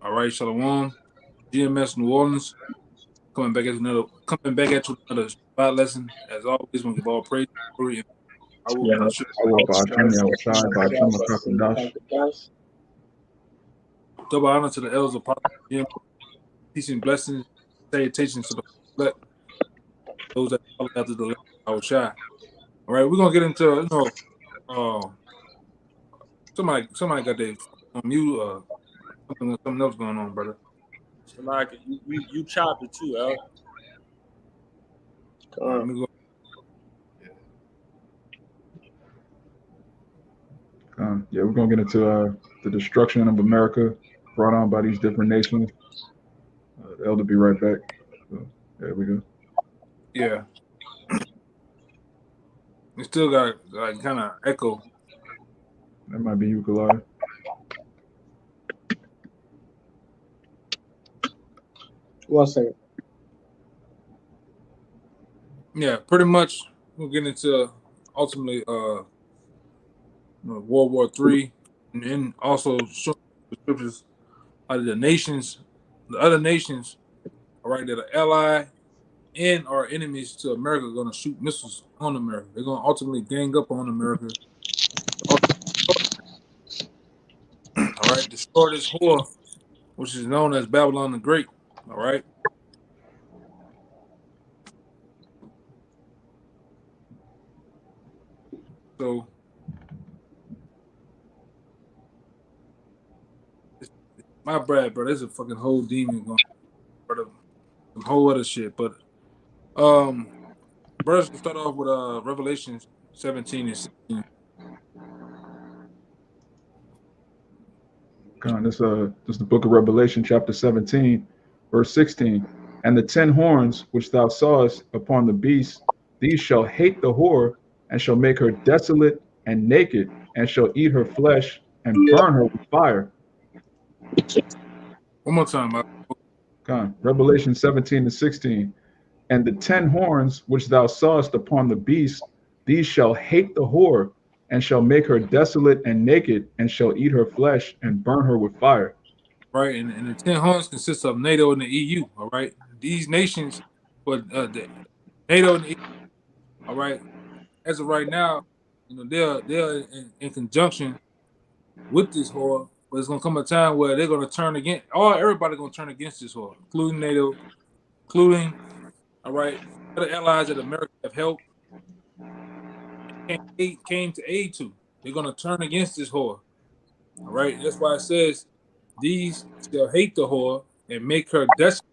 All right, Shalom. GMS New Orleans coming back at you another Shabbat lesson. As always, we give all praise, glory, and power Yeah, by Hashem. I will by Jimmy outside by Jimmy Dash. Double honor to the elders of Apostle Jim. Peace and blessings. Salutations to the elect, those that follow after the elect, our shy. All right, we're gonna get into uh, somebody got their phone on mute. Something else going on, brother. Shalaka, you chopped it too, El. All right, let me go. Yeah, we're gonna get into the destruction of America brought on by these different nations. The elder be right back. So, there we go. Yeah, it still got like kind of echo. That might be Euclid. One second. Yeah, pretty much we'll get into ultimately World War III, and then also show the scriptures of the nations, the other nations, all right, that are allied and are enemies to America are going to shoot missiles on America. They're going to ultimately gang up on America. All right, destroy this whore, which is known as Babylon the Great. All right. So my bad, bro. There's a fucking whole demon going on, some whole other shit. But brothers, can start off with Revelation 17 and 16. This is the book of Revelation, chapter 17, verse 16. And the 10 horns which thou sawest upon the beast, these shall hate the whore, and shall make her desolate and naked, and shall eat her flesh, and burn her with fire. One more time. Revelation 17 and 16. And the 10 horns which thou sawest upon the beast, these shall hate the whore, and shall make her desolate and naked, and shall eat her flesh, and burn her with fire. Right, and the 10 horns consists of NATO and the EU. All right, these nations, but the NATO and the EU, all right, as of right now, they're in conjunction with this whore, but it's gonna come a time where they're gonna turn against everybody gonna turn against this whore, including NATO, including all right, other allies that America have helped came to aid to. They're gonna turn against this whore. All right, that's why it says these shall hate the whore and make her desolate.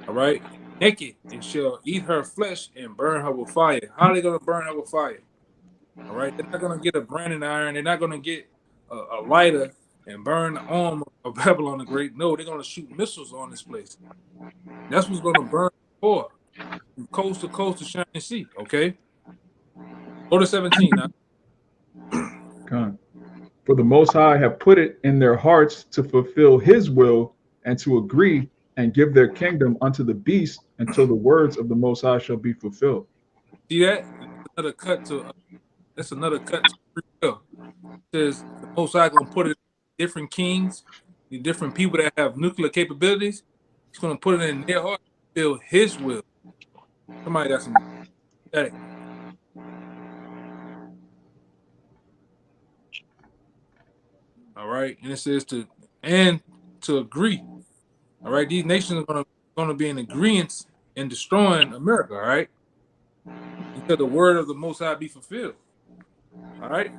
All right, naked, and shall eat her flesh and burn her with fire. How are they gonna burn her with fire? All right, they're not gonna get a branding iron. They're not gonna get a lighter and burn the arm of Babylon the Great. No, they're gonna shoot missiles on this place. That's what's gonna burn the whore from coast to coast to shining sea. Okay, go to 17 now. For the Most High have put it in their hearts to fulfill His will and to agree and give their kingdom unto the beast until the words of the Most High shall be fulfilled. See that? Another cut to that's another cut to free will. It says the Most High gonna put it in different kings, the different people that have nuclear capabilities. He's gonna put it in their heart to fulfill His will. Somebody got some static. All right, and it says to agree. All right, these nations are gonna be in agreement in destroying America. All right, until the word of the Most High be fulfilled. All right.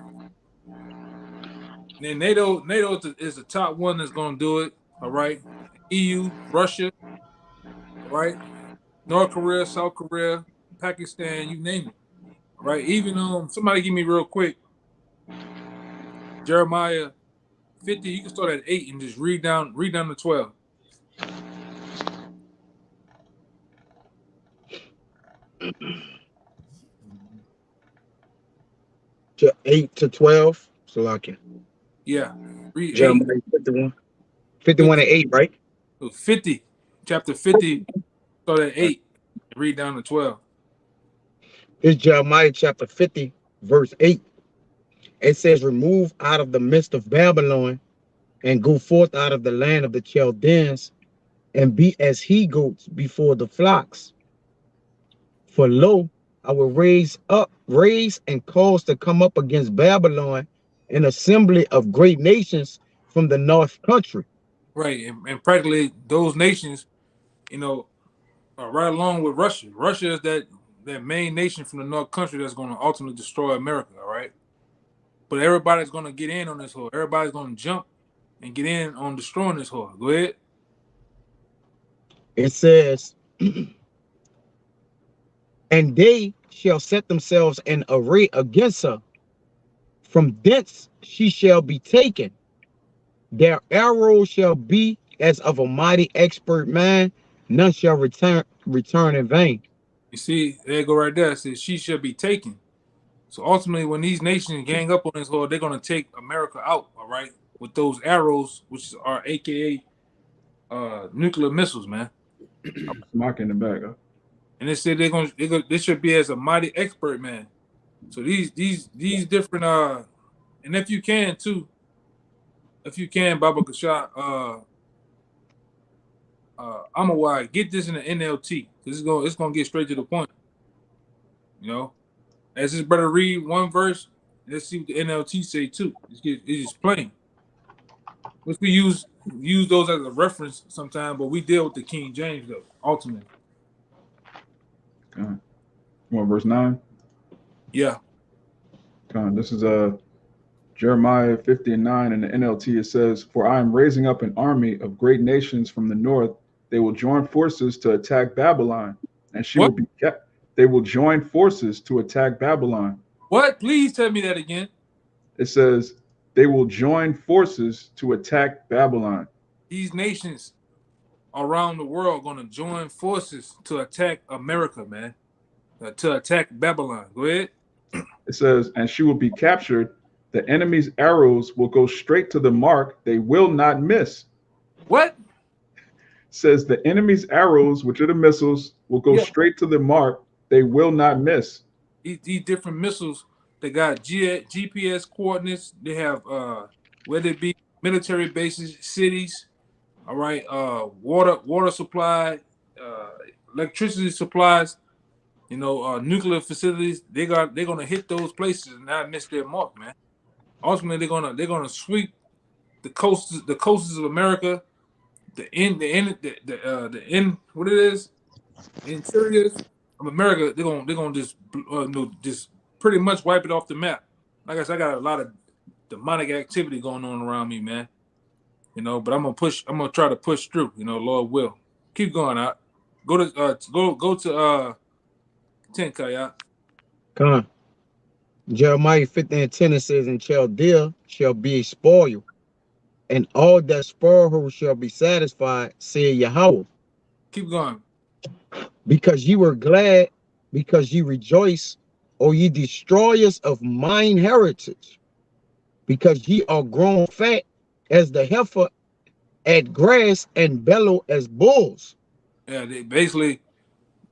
And then NATO is the top one that's gonna do it. All right, EU, Russia, all right, North Korea, South Korea, Pakistan, you name it. All right, even somebody give me real quick Jeremiah 50. You can start at 8 and just read down to 12. 8 to 12. Salakia. Yeah, read 8. Jeremiah 51. 51 and 8, right? So 50, chapter 50, start at 8 and read down to 12. It's Jeremiah chapter 50, verse 8. It says, remove out of the midst of Babylon and go forth out of the land of the Chaldeans, and be as he goats before the flocks. For lo, I will raise and cause to come up against Babylon an assembly of great nations from the north country. Right, and practically those nations, you know, are right along with Russia. Russia is that main nation from the north country that's going to ultimately destroy America. All right, but everybody's going to get in on this whore. Everybody's going to jump and get in on destroying this whore. Go ahead. It says, and they shall set themselves in array against her. From thence she shall be taken. Their arrows shall be as of a mighty expert man. None shall return in vain. You see, there you go right there. It says she shall be taken. So ultimately, when these nations gang up on this whore, they're going to take America out. All right, with those arrows, which are AKA nuclear missiles, man. Smock in the back. Huh? And they said they should be as a mighty expert man. So these different and if you can too, Baba Kasha, I'm a wide get this in the NLT because it's gonna get straight to the point. You know, as this brother read one verse, let's see what the NLT say too. It's just plain. Which we use those as a reference sometimes, but we deal with the King James though ultimately. Okay. You want verse 9? Yeah. This is Jeremiah 50:9 in the NLT. It says, "For I am raising up an army of great nations from the north. They will join forces to attack Babylon, and she will be kept. They will join forces to attack Babylon." What? Please tell me that again. It says they will join forces to attack Babylon. These nations around the world going to join forces to attack America, man. To attack Babylon. Go ahead. It says, and she will be captured. The enemy's arrows will go straight to the mark. They will not miss. What? Says the enemy's arrows, which are the missiles, will go straight to the mark. They will not miss. These different missiles, they got GPS coordinates. They have whether it be military bases, cities, all right, water supply, electricity supplies, you know, nuclear facilities. They're gonna hit those places and not miss their mark, man. Ultimately, they're gonna sweep the coasts of America, the interiors of America. They're gonna just pretty much wipe it off the map. Like I said, I got a lot of demonic activity going on around me, man. You know, but I'm gonna try to push through. You know, Lord will. Keep going out. Go to 10, Kayat. Come on. Jeremiah 50:10 it says, "And Chaldea shall be a spoil, and all that spoil her shall be satisfied, said Yahweh. Keep going. Because ye were glad, because ye rejoice, O ye destroyers of mine heritage, because ye are grown fat as the heifer at grass and bellow as bulls." Yeah, they basically,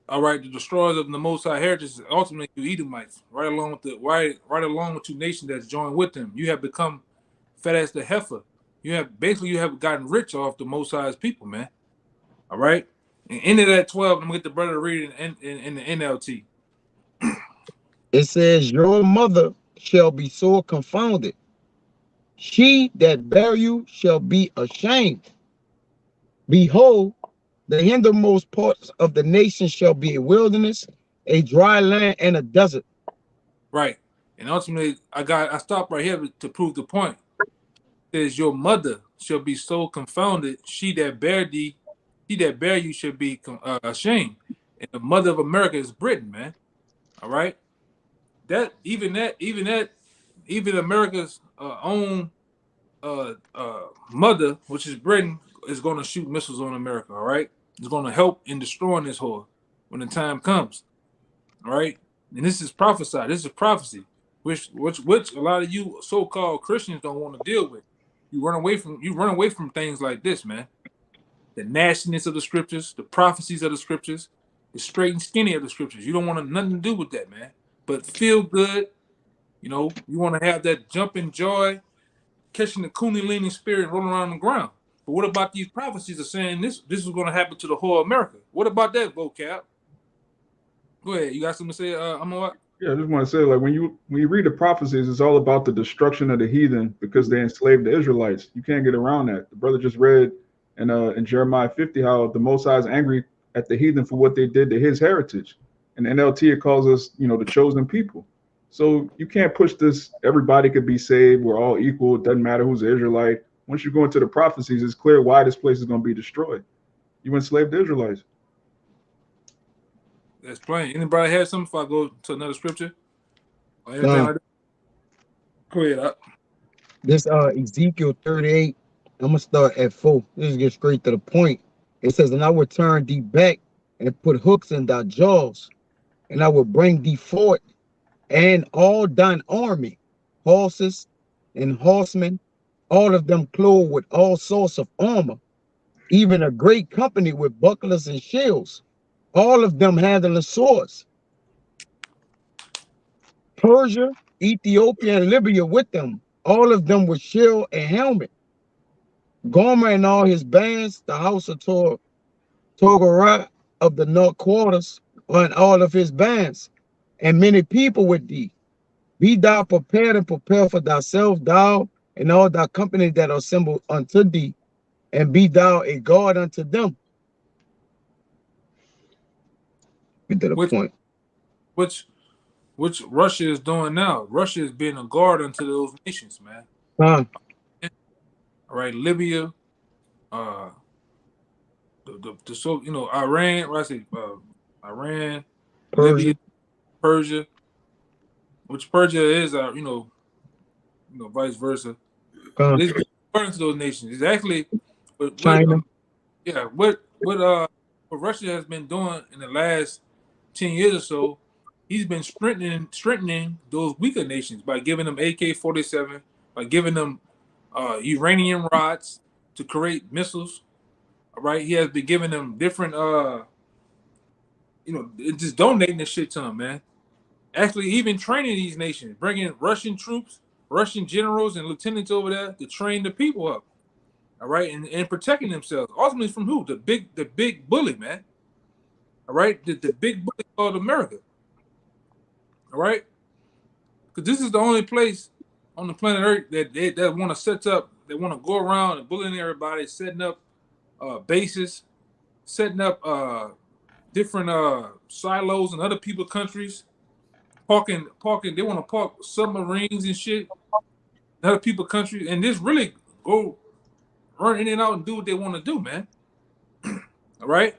all right, the destroyers of the Most High heritage is ultimately you Edomites, right along with you nations that's joined with them. You have become fat as the heifer. You have gotten rich off the Most High's people, man. All right. And into that 12, I'm gonna get the brother to read it in the NLT. It says, "Your mother shall be sore confounded. She that bare you shall be ashamed. Behold, the hindermost parts of the nation shall be a wilderness, a dry land, and a desert." Right. And ultimately, I stopped right here to prove the point. It says, "Your mother shall be so confounded, she that bare you shall be ashamed." And the mother of America is Britain, man. All right. Even America's own mother, which is Britain, is going to shoot missiles on America. All right. It's going to help in destroying this whore when the time comes. All right. And this is prophesied. This is prophecy, which a lot of you so-called Christians don't want to deal with. You run away from things like this, man. The nastiness of the scriptures, the prophecies of the scriptures, the straight and skinny of the scriptures. You don't want nothing to do with that, man. But feel good, you know. You want to have that jumping joy, catching the Kundalini spirit and rolling around on the ground. But what about these prophecies are saying this is going to happen to the whole America? What about that, vocab? Go ahead. You got something to say? Amawat? Yeah, I just want to say, like, when you read the prophecies, it's all about the destruction of the heathen because they enslaved the Israelites. You can't get around that. The brother just read in Jeremiah 50 how the Most High is angry at the heathen for what they did to his heritage. And NLT, it calls us, the chosen people. So you can't push this. Everybody could be saved. We're all equal. It doesn't matter who's an Israelite. Once you go into the prophecies, it's clear why this place is going to be destroyed. You enslaved the Israelites. That's plain. Anybody have something before I go to another scripture? Or anything Nah. like that? Go ahead. This Ezekiel 38, I'm gonna start at 4. Let's get straight to the point. It says, and I will turn thee back and put hooks in thy jaws, and I will bring thee forth and all thine army, horses and horsemen, all of them clothed with all sorts of armor, even a great company with bucklers and shields, all of them handling swords. Persia, Ethiopia, and Libya with them, all of them with shield and helmet. Gomer and all his bands, the house of Togarah of the north quarters, and all of his bands, and many people with thee. Be thou prepared and prepare for thyself, thou and all thy company that are assembled unto thee, and be thou a guard unto them. Get to the point. Which Russia is doing now. Russia is being a guard unto those nations, man. Huh? All right, Libya, so Iran. What I say, Iran, Persia. Libya, Persia, which Persia is, vice versa. It's being guarded to those nations. Exactly. China. What Russia has been doing in the last 10 years or so, he's been strengthening those weaker nations by giving them AK-47, by giving them uranium rods to create missiles. All right, he has been giving them different, just donating this shit to them, man. Actually, even training these nations, bringing Russian troops, Russian generals and lieutenants over there to train the people up. All right, and protecting themselves. Ultimately, from who? The big bully, man. All right, the big bully called America. All right, because this is the only place on the planet Earth that want to set up, they want to go around and bullying everybody, setting up bases, setting up different silos in other people's countries, parking. They want to park submarines and shit in other people's countries, and this really go run in and out and do what they want to do, man. All right,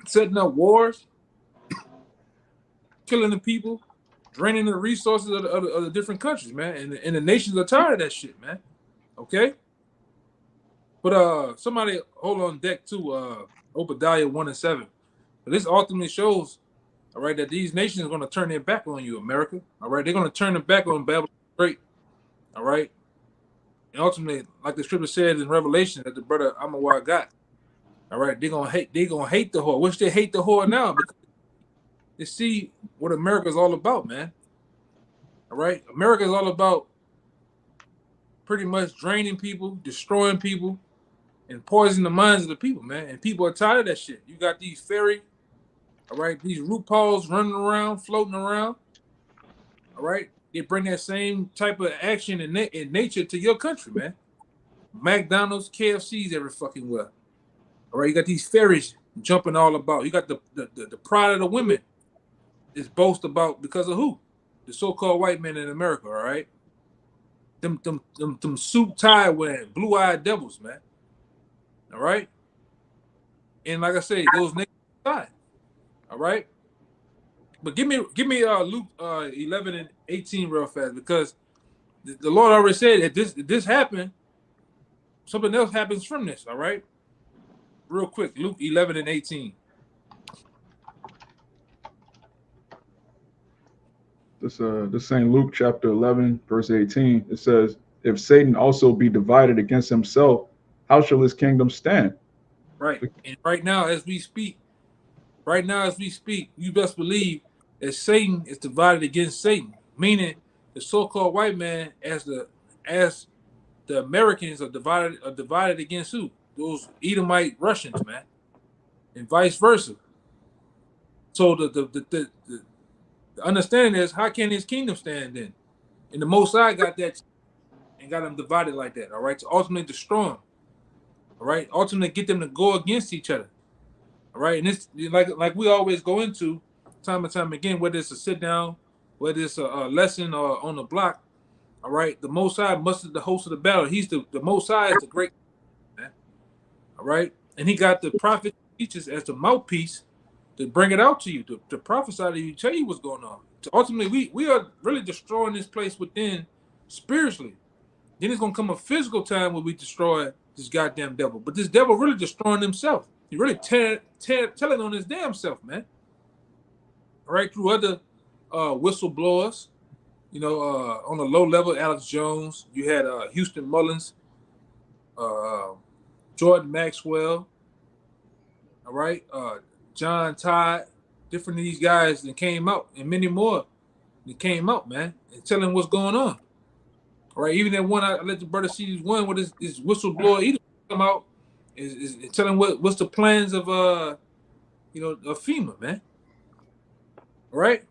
setting up wars, killing the people, draining the resources of the different countries, man. And the nations are tired of that shit, man. Okay? But somebody hold on deck too, Obadiah 1:7. But this ultimately shows, all right, that these nations are going to turn their back on you, America. All right, they're going to turn their back on Babylon Great. All right. And ultimately, like the scripture says in Revelation that the brother Amawar got, all right, they're gonna hate the whore, which they hate the whore now because they see what America is all about, man. All right, America is all about pretty much draining people, destroying people, and poisoning the minds of the people, man. And people are tired of that shit. You got these all right, these RuPauls running around, floating around. All right, they bring that same type of action and nature to your country, man. McDonald's, KFCs, every fucking well. All right, you got these fairies jumping all about. You got the pride of the women is boast about because of who? The so-called white men in America, all right? Them suit tie wearing, blue-eyed devils, man. All right? And like I say, those niggas die. All right? But give me Luke 11:18 real fast, because the Lord already said that this happened, something else happens from this, all right? Real quick, Luke 11:18. This St. Luke chapter 11, verse 18, it says, if Satan also be divided against himself, how shall his kingdom stand? Right. And right now, as we speak, you best believe that Satan is divided against Satan, meaning the so-called white man as the Americans are divided against who? Those Edomite Russians, man, and vice versa. So the understanding is, how can his kingdom stand then? And the Most High got that and got them divided like that. All right, to ultimately destroy them. All right, ultimately get them to go against each other. All right, and it's like we always go into time and time again, whether it's a sit down, whether it's a lesson or on the block. All right, the Most High mustered the host of the battle. He's the Most High is the great man. All right, and he got the prophet teachers as the mouthpiece to bring it out to you, to prophesy to you, tell you what's going on. So ultimately, we are really destroying this place within spiritually. Then it's gonna come a physical time where we destroy this goddamn devil. But this devil really destroying himself. He really telling on his damn self, man. All right, through other whistleblowers, you know, on a low level, Alex Jones. You had Houston Mullins, Jordan Maxwell. All right, John Todd. Different of these guys that came out, and many more that came out, man, and telling what's going on. All right, even that one I let the brother see, this one with his whistleblower either come out is telling what's the plans of of FEMA, man. All right,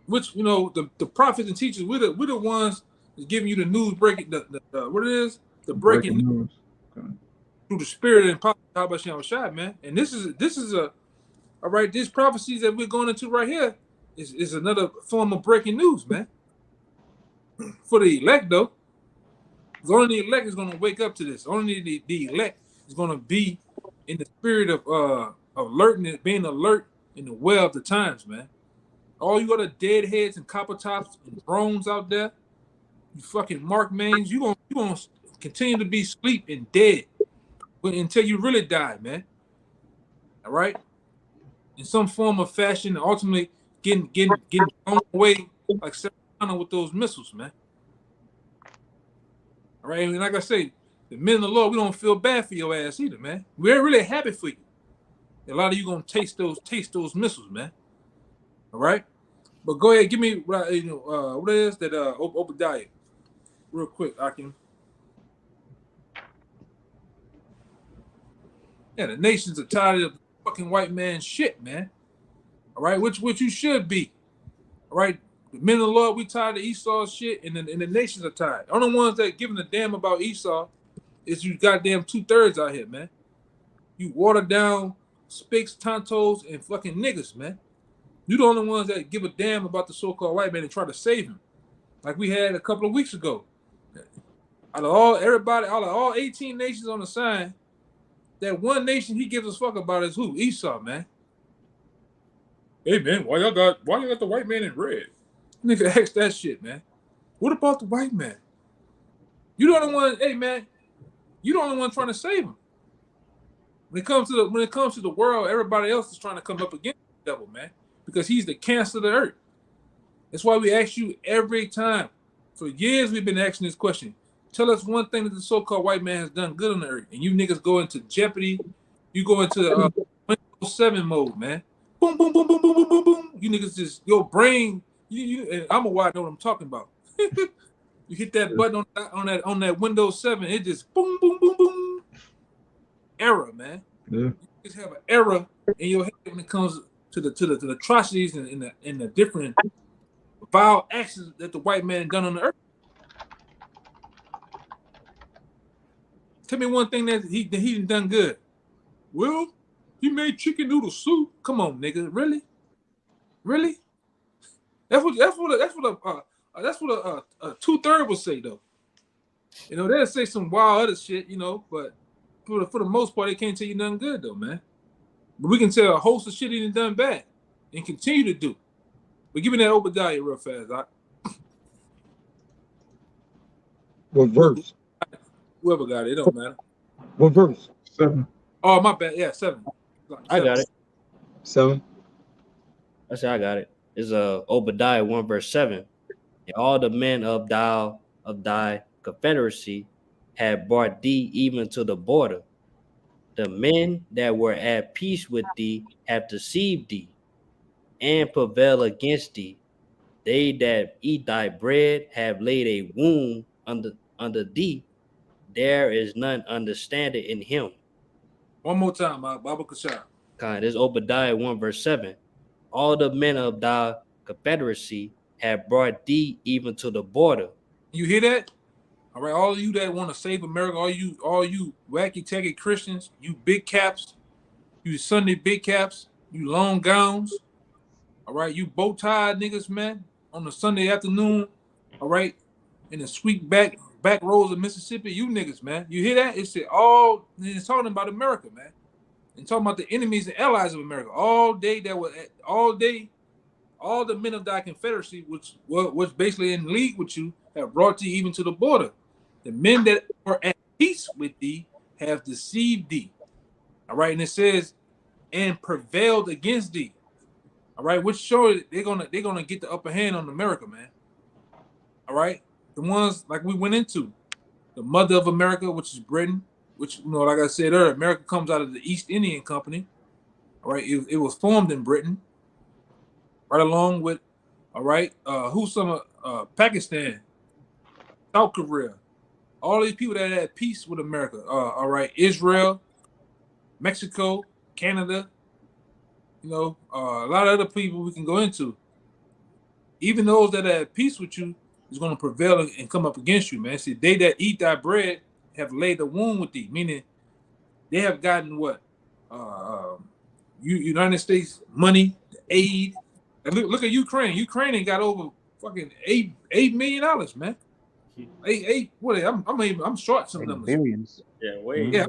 which the prophets and teachers, we're the ones that's giving you the news, breaking the what it is, the breaking news through the spirit and power of Hashem Shai, man. And this is a all right. These prophecies that we're going into right here is another form of breaking news, man. For the elect, though, only the elect is going to wake up to this. Only the elect is going to be in the spirit of alertness, being alert in the well of the times, man. All you other deadheads and copper tops and drones out there, you fucking Mark Mains, you gonna continue to be asleep and dead until you really die, man. All right, in some form of fashion, ultimately getting blown away like with those missiles, man. All right, and like I say, the men of the Lord, we don't feel bad for your ass either, man. We're really happy for you. A lot of you gonna taste those missiles, man. All right, but go ahead, give me what is that Obadiah, real quick, Akim. Yeah, the nations are tired of fucking white man shit, man. All right, which you should be. All right, the men of the Lord, we tired of Esau's shit, and the nations are tired. The only ones that giving a damn about Esau is you goddamn 2/3 out here, man. You watered down spicks, tontos, and fucking niggas, man. You the only ones that give a damn about the so-called white man and try to save him, like we had a couple of weeks ago. Out of all 18 nations on the sign, that one nation he gives a fuck about is who? Esau, man. Hey man, why y'all got the white man in red? Nigga, ask that shit, man. What about the white man? You the only one. Hey man, you the only one trying to save him. When it comes to the world, everybody else is trying to come up against the devil, man, because he's the cancer of the earth. That's why we ask you every time. For years, we've been asking this question. Tell us one thing that the so-called white man has done good on the earth, and you niggas go into jeopardy. You go into Windows 7 mode, man. Boom, boom, boom, boom, boom, boom, boom, boom. You niggas just your brain. And I'm a wide know what I'm talking about. You hit that button on that Windows 7, it just boom, boom, boom, boom. Error, man. Yeah. You just have an error in your head when it comes to the atrocities and the different vile actions that the white man done on the earth. Tell me one thing that he done good. Well, he made chicken noodle soup. Come on, nigga, really? That's what a 2/3 will say though. They'll say some wild other shit, but for the most part, they can't tell you nothing good though, man. But we can tell a host of shit he done bad and continue to do. But give me that Obadiah real fast, Doc. What verse? Whoever got it, it don't matter. What verse? 7. Oh, my bad. Yeah, 7. I got it. 7. I said I got it. It's Obadiah 1 verse 7. And all the men of thy confederacy had brought thee even to the border. The men that were at peace with thee have deceived thee and prevail against thee. They that eat thy bread have laid a wound under thee, there is none understanding in him. One more time, Baba Kashar. This is Obadiah 1 verse 7. All the men of thy confederacy have brought thee even to the border. You hear that? All right, all of you that want to save America, all you wacky tacky Christians, you big caps, you Sunday big caps, you long gowns, all right, you bow tie niggas, man, on the Sunday afternoon, all right, in the sweet back roads of Mississippi, you niggas, man, you hear that? It's talking about America, man, and talking about the enemies and allies of America all day. All the men of thy confederacy, which was basically in league with you, have brought thee even to the border. The men that are at peace with thee have deceived thee. All right, and it says, and prevailed against thee. All right, which shows they're gonna get the upper hand on America, man. All right, the ones like we went into, the mother of America, which is Britain, which like I said earlier, America comes out of the East Indian Company. All right, it was formed in Britain, right along with, all right, Pakistan, South Korea. All these people that had peace with America, all right, Israel, Mexico, Canada, a lot of other people we can go into. Even those that had peace with you is going to prevail and come up against you, man. See, they that eat thy bread have laid the wound with thee, meaning they have gotten what? United States money, aid. And look at Ukraine. Ukraine ain't got over fucking $8 million, man. I'm short some numbers. Billions. Yeah, wait. Yeah,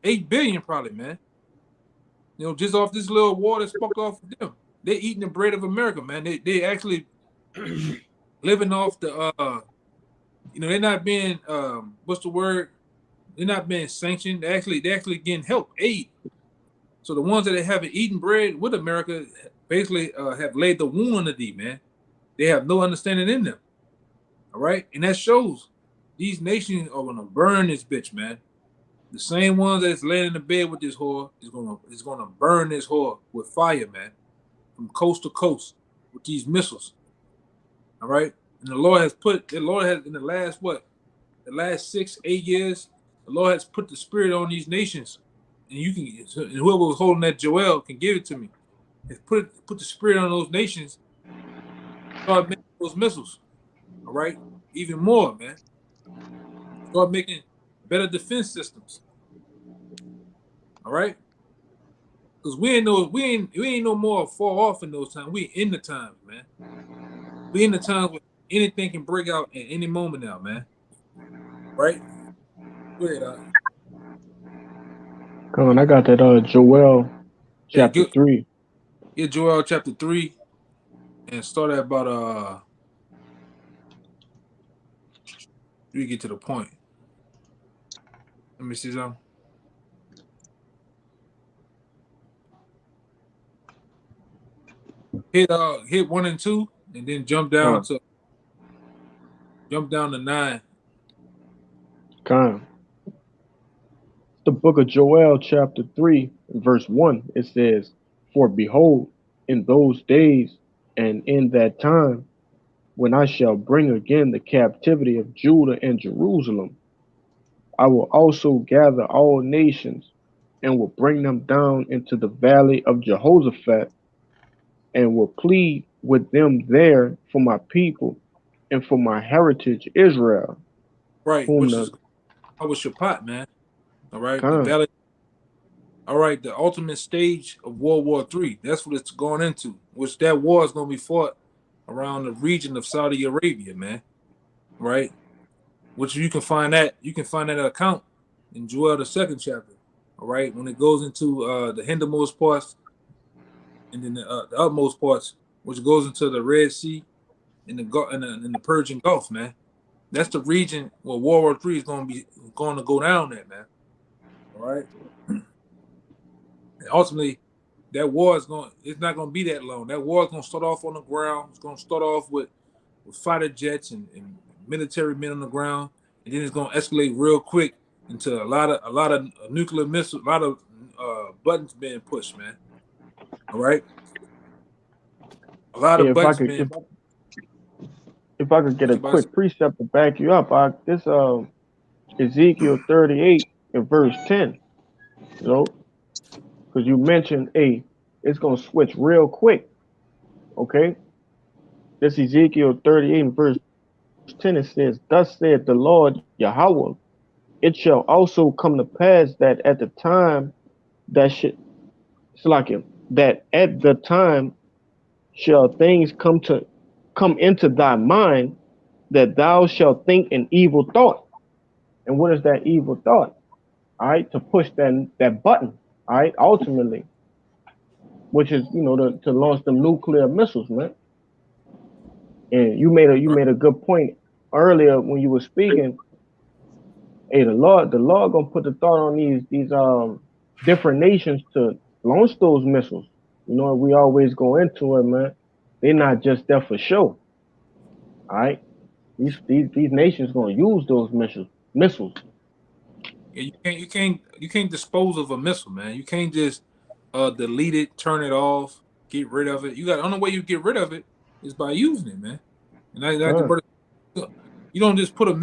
8 billion probably, man. Just off this little war that spoke off of them. They're eating the bread of America, man. They actually living off the they're not being what's the word? They're not being sanctioned. They're actually getting help, aid. So the ones that haven't eaten bread with America basically have laid the wound under thee, man. They have no understanding in them. All right, and that shows these nations are gonna burn this bitch, man. The same ones that's laying in the bed with this whore is gonna burn this whore with fire, man, from coast to coast with these missiles. All right, and the Lord has in the last 6-8 years, the Lord has put the spirit on these nations, and whoever was holding that Joel can give it to me. Has put the spirit on those nations, start making those missiles. All right, even more, man. Start making better defense systems. All right, because we ain't no more far off in those times. We in the times, man. We in the times where anything can break out at any moment now, man. Right? Go ahead, Come on, I got that Joel chapter 3. Yeah, Joel chapter 3, and start at about we get to the point. Let me see something. Hit 1 and 2, and then jump down to 9. Come. The book of Joel chapter 3 verse 1, it says, "For behold, in those days and in that time, when I shall bring again the captivity of Judah and Jerusalem, I will also gather all nations and will bring them down into the valley of Jehoshaphat and will plead with them there for my people and for my heritage Israel." Right, which is Shaphat, man. All right, the valley. All right, the ultimate stage of World War III. That's what it's going into. Which that war is going to be fought around the region of Saudi Arabia, man. Right, which you can find that account in Joel the 2nd chapter. All right, when it goes into the hindermost parts, and then the utmost parts, which goes into the Red Sea and the Persian Gulf, man. That's the region where World War III is going to go down there, man. All right. And ultimately, that war it's not going to be that long. That war is going to start off on the ground. It's going to start off with fighter jets and military men on the ground, and then it's going to escalate real quick into a lot of nuclear missiles, a lot of buttons being pushed, man. All right. A lot of buttons being. if I could get a Everybody say, quick precept to back you up, this Ezekiel 38 and verse 10, you know, because you mentioned, hey, it's gonna switch real quick. Okay, this Ezekiel 38 and verse 10, it says, "Thus saith the Lord Yahweh, it shall also come to pass that at the time that at the time shall things come into thy mind, that thou shalt think an evil thought." And what is that evil thought? All right, to push that button. All right, ultimately, which is to launch them nuclear missiles, man. And you made a good point earlier when you were speaking. Hey, the Lord gonna put the thought on these different nations to launch those missiles. You know, we always go into it, man. They're not just there for show. All right, these nations gonna use those missiles. yeah, you can't dispose of a missile, man. You can't just delete it, turn it off, get rid of it. You got the only way you get rid of it is by using it, man. And I like the brother, you don't just put a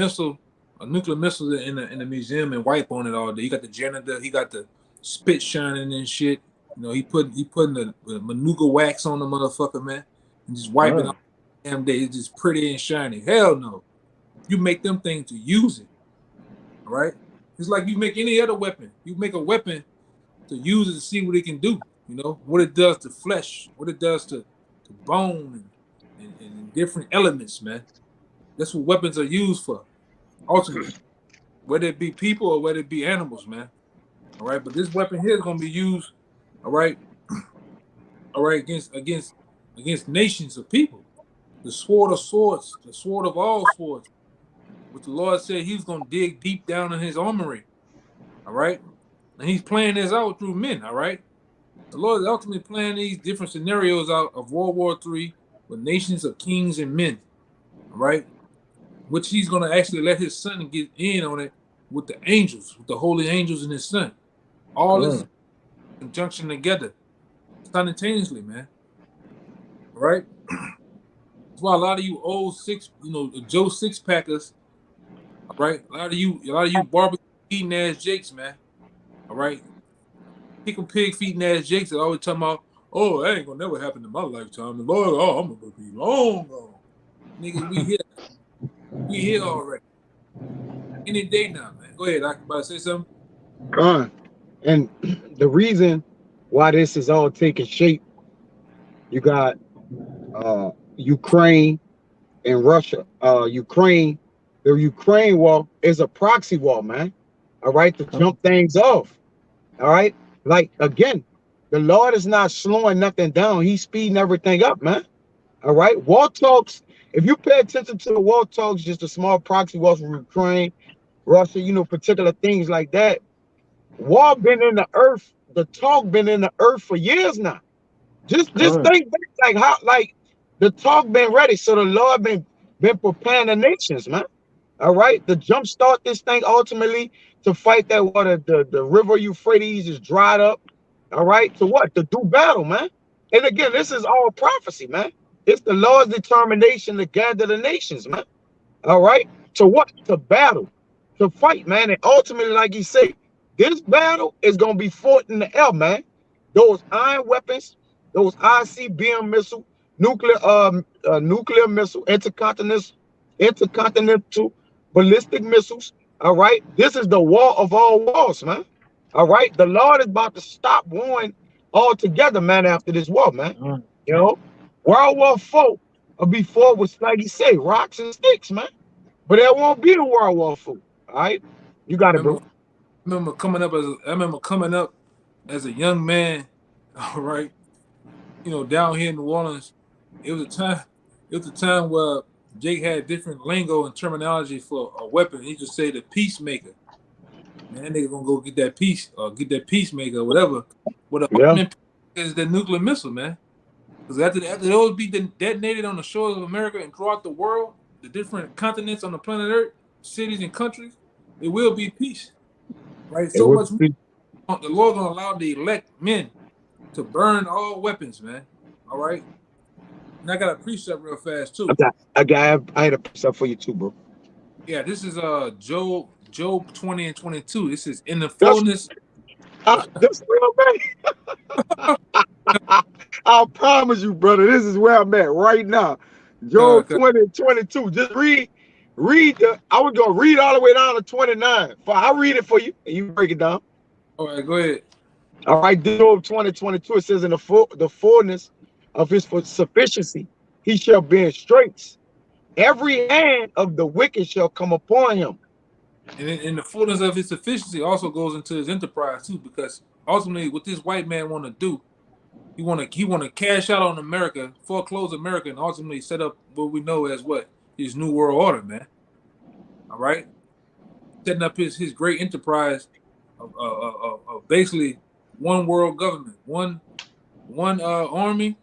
nuclear missile in the museum and wipe on it all day. You got the janitor, he got the spit shining and shit. You know, he putting the manuka wax on the motherfucker, man, and just wiping off damn day. It's just pretty and shiny. Hell no. You make them things to use it. All right? It's like you make any other weapon. You make a weapon to use it to see what it can do. You know, what it does to flesh, what it does to bone and different elements, man. That's what weapons are used for, ultimately. Whether it be people or whether it be animals, man. All right, but this weapon here is gonna be used, all right, against nations of people. The sword of swords, the sword of all swords. What the Lord said He was gonna dig deep down in His armory. All right, and He's playing this out through men. All right, the Lord is ultimately playing these different scenarios out of World War III with nations of kings and men. All right, which He's gonna actually let His Son get in on it with the angels, with the holy angels and His Son. All this conjunction together simultaneously, man. All right. That's why a lot of you old Joe Six Packers, all right. A lot of you barbecue eating ass Jakes, man. All right. Pickle pig feeding ass Jakes are always talking about, oh, that ain't gonna never happen in my lifetime. The Lord, oh, I'm gonna be long gone. Nigga, we here already. Any day now, man. Go ahead, I can about to say something. And the reason why this is all taking shape, you got Ukraine and Russia. The Ukraine war is a proxy war, man. All right, to jump things off. All right, like again, the Lord is not slowing nothing down. He's speeding everything up, man. All right, war talks. If you pay attention to the war talks, just a small proxy wars from Ukraine, Russia, particular things like that. War been in the earth. The talk been in the earth for years now. Just think back, like the talk been ready. So the Lord been preparing the nations, man. All right, to jumpstart this thing ultimately to fight that water. The river Euphrates is dried up. All right, to what? To do battle, man. And again, this is all prophecy, man. It's the Lord's determination to gather the nations, man. All right, to what? To battle, to fight, man. And ultimately, like He said, this battle is gonna be fought in the air, man. Those iron weapons, those ICBM missile, nuclear missile, intercontinental ballistic missiles. All right, this is the war of all wars, man. All right, the Lord is about to stop warring altogether, man. After this war, man, World War IV will be fought with, like He say, rocks and sticks, man. But there won't be a World War IV. All right, you got it, bro. I remember coming up as a young man, all right, down here in New Orleans. It was a time where Jake had different lingo and terminology for a weapon. He just say the peacemaker. Man, that nigga gonna go get that peace or get that peacemaker or whatever. But the is the nuclear missile, man. Because after those be detonated on the shores of America and throughout the world, the different continents on the planet Earth, cities and countries, it will be peace. Right, so much more. The Lord gonna allow the elect men to burn all weapons, man. All right, And I got a precept real fast too. I had a precept for you too, bro. Yeah, this is Job 20 and 22. This is in the That's fullness. That's where I'm at. I promise you, brother, this is where I'm at right now. Job 20 and 22. Just read I was gonna read all the way down to 29. I'll read it for you and you break it down. All right, go ahead. All right, Job 20, 22. It says, in the fullness of his sufficiency, he shall be in straits. Every hand of the wicked shall come upon him. And in the fullness of his sufficiency also goes into his enterprise too, because ultimately what this white man want to do, he want to cash out on America, foreclose America, and ultimately set up what we know as what his new world order, man. All right, setting up his great enterprise of basically one world government, one army,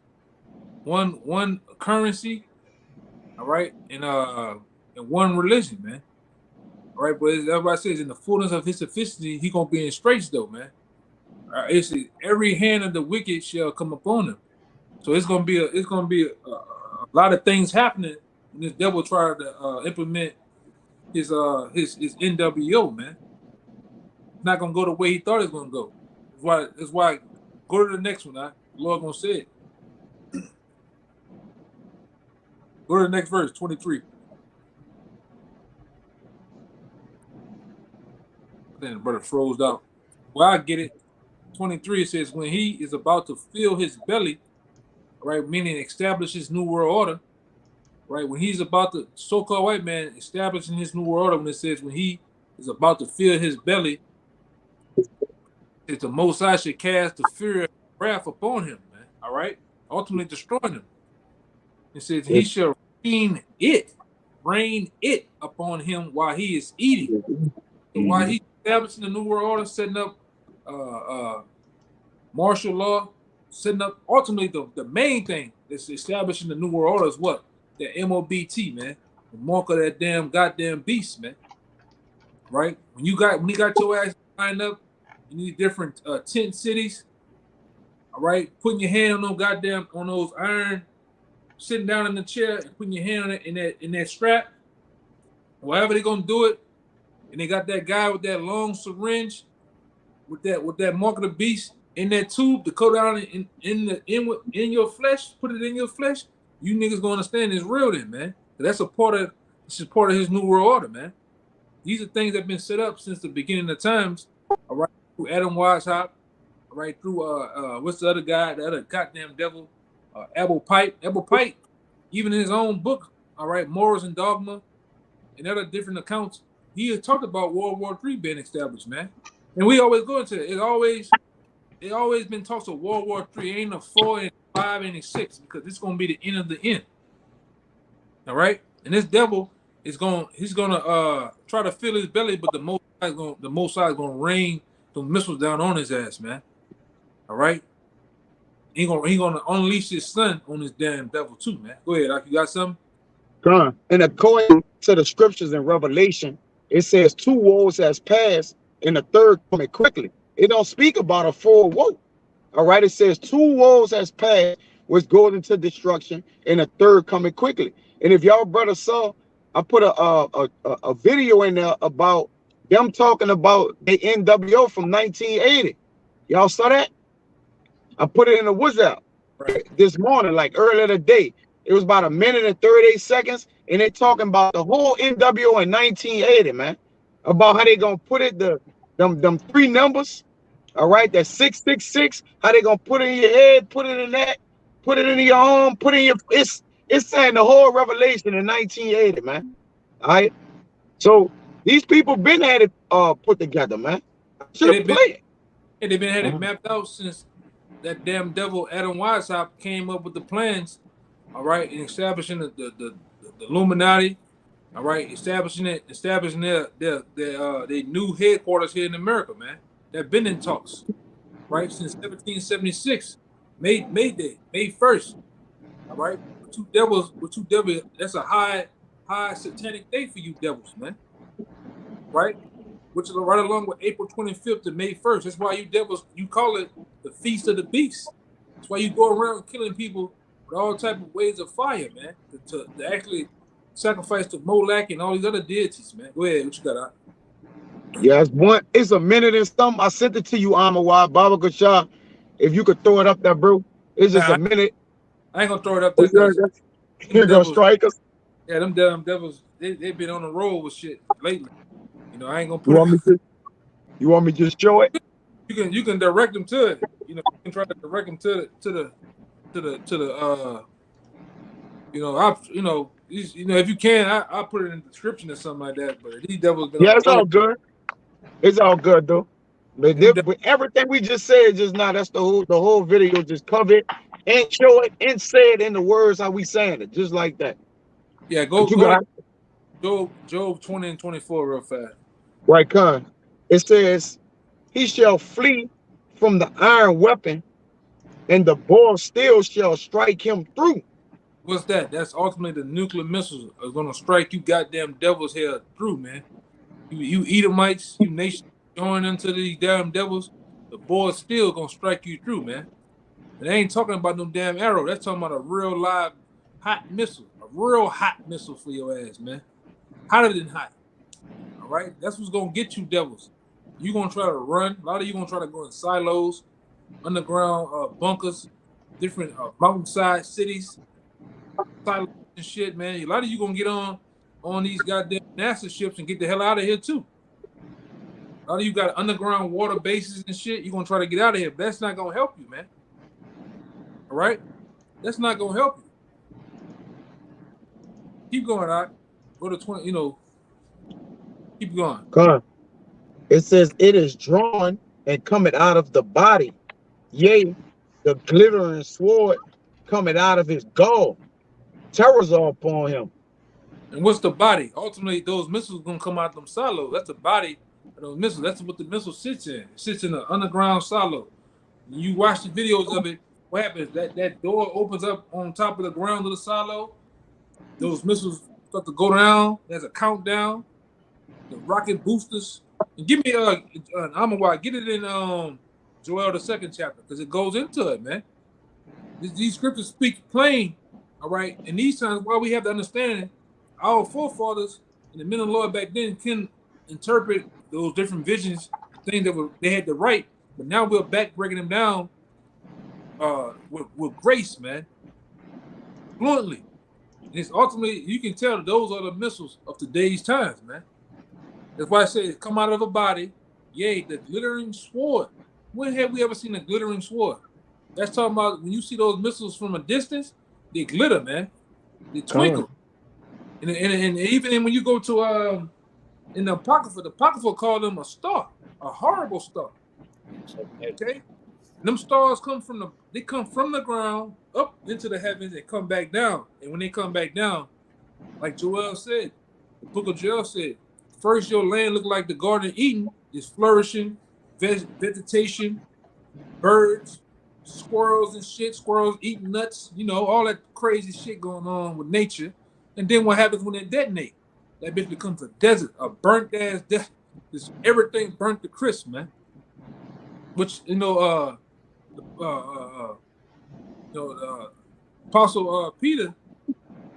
one currency, all right, and one religion, man. All right, but as everybody says, in the fullness of his sufficiency, he gonna be in straits though, man. It's every hand of the wicked shall come upon him. So it's gonna be a lot of things happening when this devil try to implement his NWO, man. It's not gonna go the way he thought it was gonna go. That's why go to the next one. The Lord gonna say it. Go to the next verse, 23. Then the brother froze out. Well, I get it. 23, it says, when he is about to fill his belly, right, meaning establish his new world order, right, when he's about to, so-called white man establishing his new world order, when it says when he is about to fill his belly, it's the Most High should cast the fear and wrath upon him, man, all right, ultimately destroying him. It says he shall rain it upon him while he is eating. So while he's establishing the new world order, setting up martial law, setting up ultimately the main thing that's establishing the new world order is what? The MOBT, man. The mark of that goddamn beast, man. Right? When you got your ass lined up in these different tent cities, all right, putting your hand on those iron, sitting down in the chair and putting your hand on it in that strap, however they're gonna do it, and they got that guy with that long syringe with that mark of the beast in that tube to go down in your flesh, put it in your flesh. You niggas gonna understand it's real then, man. This is part of his new world order, man. These are things that have been set up since the beginning of times. All right, through Adam Weishaupt, all right, through what's the other guy, the other goddamn devil, Abel Pike, even in his own book, all right, Morals and Dogma, and other different accounts, he has talked about World War III being established, man. And we always go into it. It always been talks of World War III. Ain't a 4, ain't a 5, ain't a 6, because it's gonna be the end of the end. All right, and this devil he's gonna try to fill his belly, but the Most High is gonna rain the missiles down on his ass, man. All right, he gonna unleash his son on this damn devil too, man. Go ahead, you got something? Come. And according to the scriptures in Revelation, it says 2 woes has passed and the third coming quickly. It don't speak about a 4 woe. All right, it says 2 woes has passed, which goes into destruction, and a third coming quickly. And if y'all brothers saw, I put a video in there about them talking about the NWO from 1980. Y'all saw that? I put it in the WhatsApp this morning, like earlier today. It was about 1 minute and 38 seconds, and they talking about the whole NWO in 1980, man. About how they gonna put it, them 3 numbers, all right, that 666, how they gonna put it in your head, put it in that, put it in your arm, put it in your, it's saying the whole revelation in 1980, man. All right, so these people been had it put together, man. Should have played it. And they've been had it mapped out since that damn devil Adam Weishaupt came up with the plans, all right, and establishing the Illuminati, all right, establishing their new headquarters here in America, man. They've been in talks, right, since 1776, May 1st, all right. With two devils, that's a high satanic day for you devils, man, right? Which is right along with April 25th to May 1st. That's why you devils, you call it the Feast of the Beast. That's why you go around killing people with all type of ways of fire, man, to actually sacrifice to Molech and all these other deities, man. Go ahead, what you got? Yeah, it's a minute and something. I sent it to you, Amawad Baba Gashar. If you could throw it up there, bro. It's just a minute. I ain't gonna throw it up there because you're gonna strike us. Yeah, them damn devils, they've been on the roll with shit lately. You know, I ain't gonna put you want me to just show it? You can direct them to it. You know, you can try to direct them to the if you can, I'll put it in the description or something like that. But these devils been it's all good. It's all good though. But everything we just said just now, that's the whole video just cover it and show it and say it in the words how we saying it, just like that. Yeah, go Job 20 and 24 real fast. Right, Con. It says, he shall flee from the iron weapon, and the ball of steel shall strike him through. What's that? That's ultimately the nuclear missiles are gonna strike you goddamn devils here through, man. You Edomites, you nation join into these damn devils, the ball is still gonna strike you through, man. And they ain't talking about no damn arrow. That's talking about a real live hot missile, a real hot missile for your ass, man. Hotter than hot. All right, that's what's gonna get you devils. You gonna try to run. A lot of you gonna try to go in silos, underground bunkers, different mountainside cities, silos and shit, man. A lot of you gonna get on these goddamn NASA ships and get the hell out of here too. A lot of you got underground water bases and shit. You gonna try to get out of here, but that's not gonna help you, man. All right, that's not gonna help you. Keep going, out. Go to 20. You know, keep going. God. It says, it is drawn and coming out of the body. Yea, the glittering sword coming out of his gall. Terrors are upon him. And what's the body? Ultimately, those missiles gonna come out them silos. That's the body of those missiles. That's what the missile sits in. It sits in an underground silo. When you watch the videos of it, what happens? That door opens up on top of the ground of the silo. Those missiles start to go down. There's a countdown. The rocket boosters. And give me Amawad, get it in Joel the 2nd chapter, because it goes into it, man. These scriptures speak plain, all right. And these times, while we have the understanding, our forefathers and the men of the Lord back then can interpret those different visions, things that they had to write, but now we're back breaking them down with grace, man, fluently. And it's ultimately, you can tell that those are the missiles of today's times, man. That's why I say it come out of a body. Yea, the glittering sword. When have we ever seen a glittering sword? That's talking about when you see those missiles from a distance, they glitter, man. They twinkle. And even when you go to in the Apocrypha called them a star, a horrible star. Okay? Them stars come from the ground up into the heavens and come back down. And when they come back down, like Joel said, the book of Joel said, first your land looked like the Garden of Eden, is flourishing, vegetation, birds, squirrels and shit, squirrels eating nuts, you know, all that crazy shit going on with nature. And then what happens when they detonate? That bitch becomes a desert, a burnt ass desert. Just everything burnt to crisp, man. Which, Apostle Peter,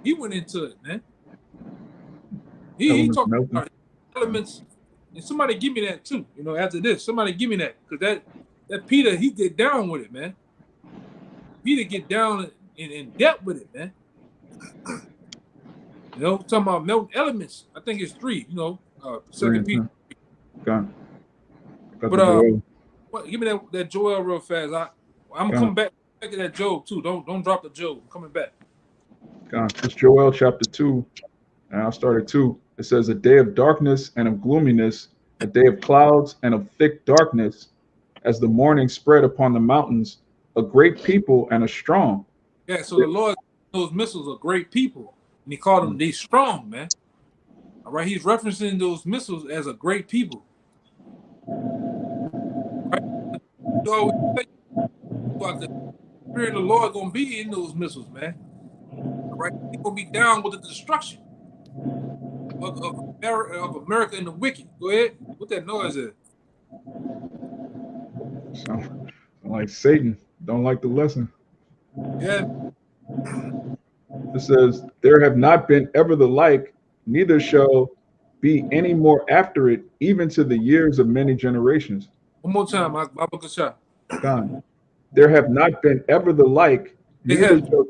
he went into it, man. He talked about elements. And somebody give me that too, you know, after this. Somebody give me that. Because that Peter, he get down with it, man. Peter get down in depth with it, man. You know, talking about melting elements. I think it's 3, you know, 2 Peter. Got But give me that Joel real fast. I'm coming back to that Job too. Don't drop the Job. I'm coming back. It's Joel chapter 2, and I'll start at 2. It says, a day of darkness and of gloominess, a day of clouds and of thick darkness, as the morning spread upon the mountains, a great people and a strong. Yeah, so the Lord, those missiles are great people, and he called them these strong, man. All right, he's referencing those missiles as a great people. Right? So the Spirit of the Lord gonna be in those missiles, man. All right, he's gonna be down with the destruction of America and the wicked. Go ahead. What that noise is? Sound like Satan. Don't like the lesson. Yeah. It says, "There have not been ever the like, neither shall be any more after it, even to the years of many generations." One more time, Baba Kasha. God, there have not been ever the like, They neither have shall.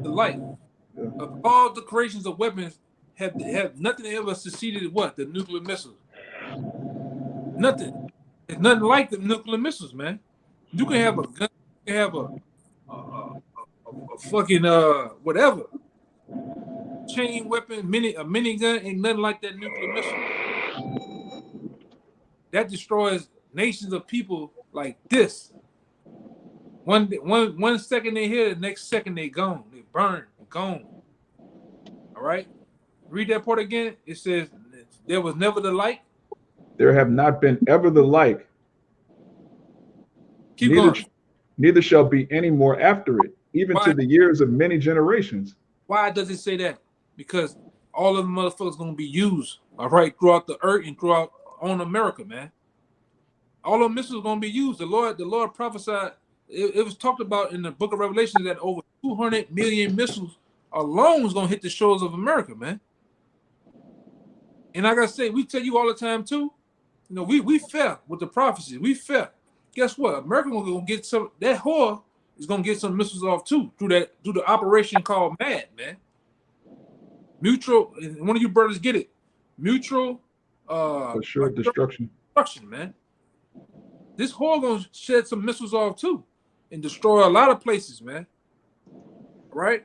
the light of all the creations of weapons have nothing ever succeeded what? The nuclear missiles. Nothing. It's nothing like the nuclear missiles, man. You can have a gun, you can have a fucking whatever. Chain weapon, a minigun, ain't nothing like that nuclear missile. That destroys nations of people like this. One second they here, the next second they gone. They burn, gone. All right. Read that part again. It says there was never the like. There have not been ever the like, Keep neither going. neither shall be any more after it, even Why? to the years of many generations. Why does it say that? Because all of the motherfuckers gonna be used, all right, throughout the earth and throughout on America, man. All of missiles gonna be used. The Lord prophesied. It was talked about in the Book of Revelation that over 200 million missiles alone is gonna hit the shores of America, man. And like I say, we tell you all the time too. You know, we fell with the prophecy. We fell. Guess what? America gonna get some. That whore is gonna get some missiles off too through the operation called MAD, man. Mutual. One of you brothers get it. Mutual. Assured destruction. Destruction, man. This whore gonna shed some missiles off too, and destroy a lot of places, man. Right?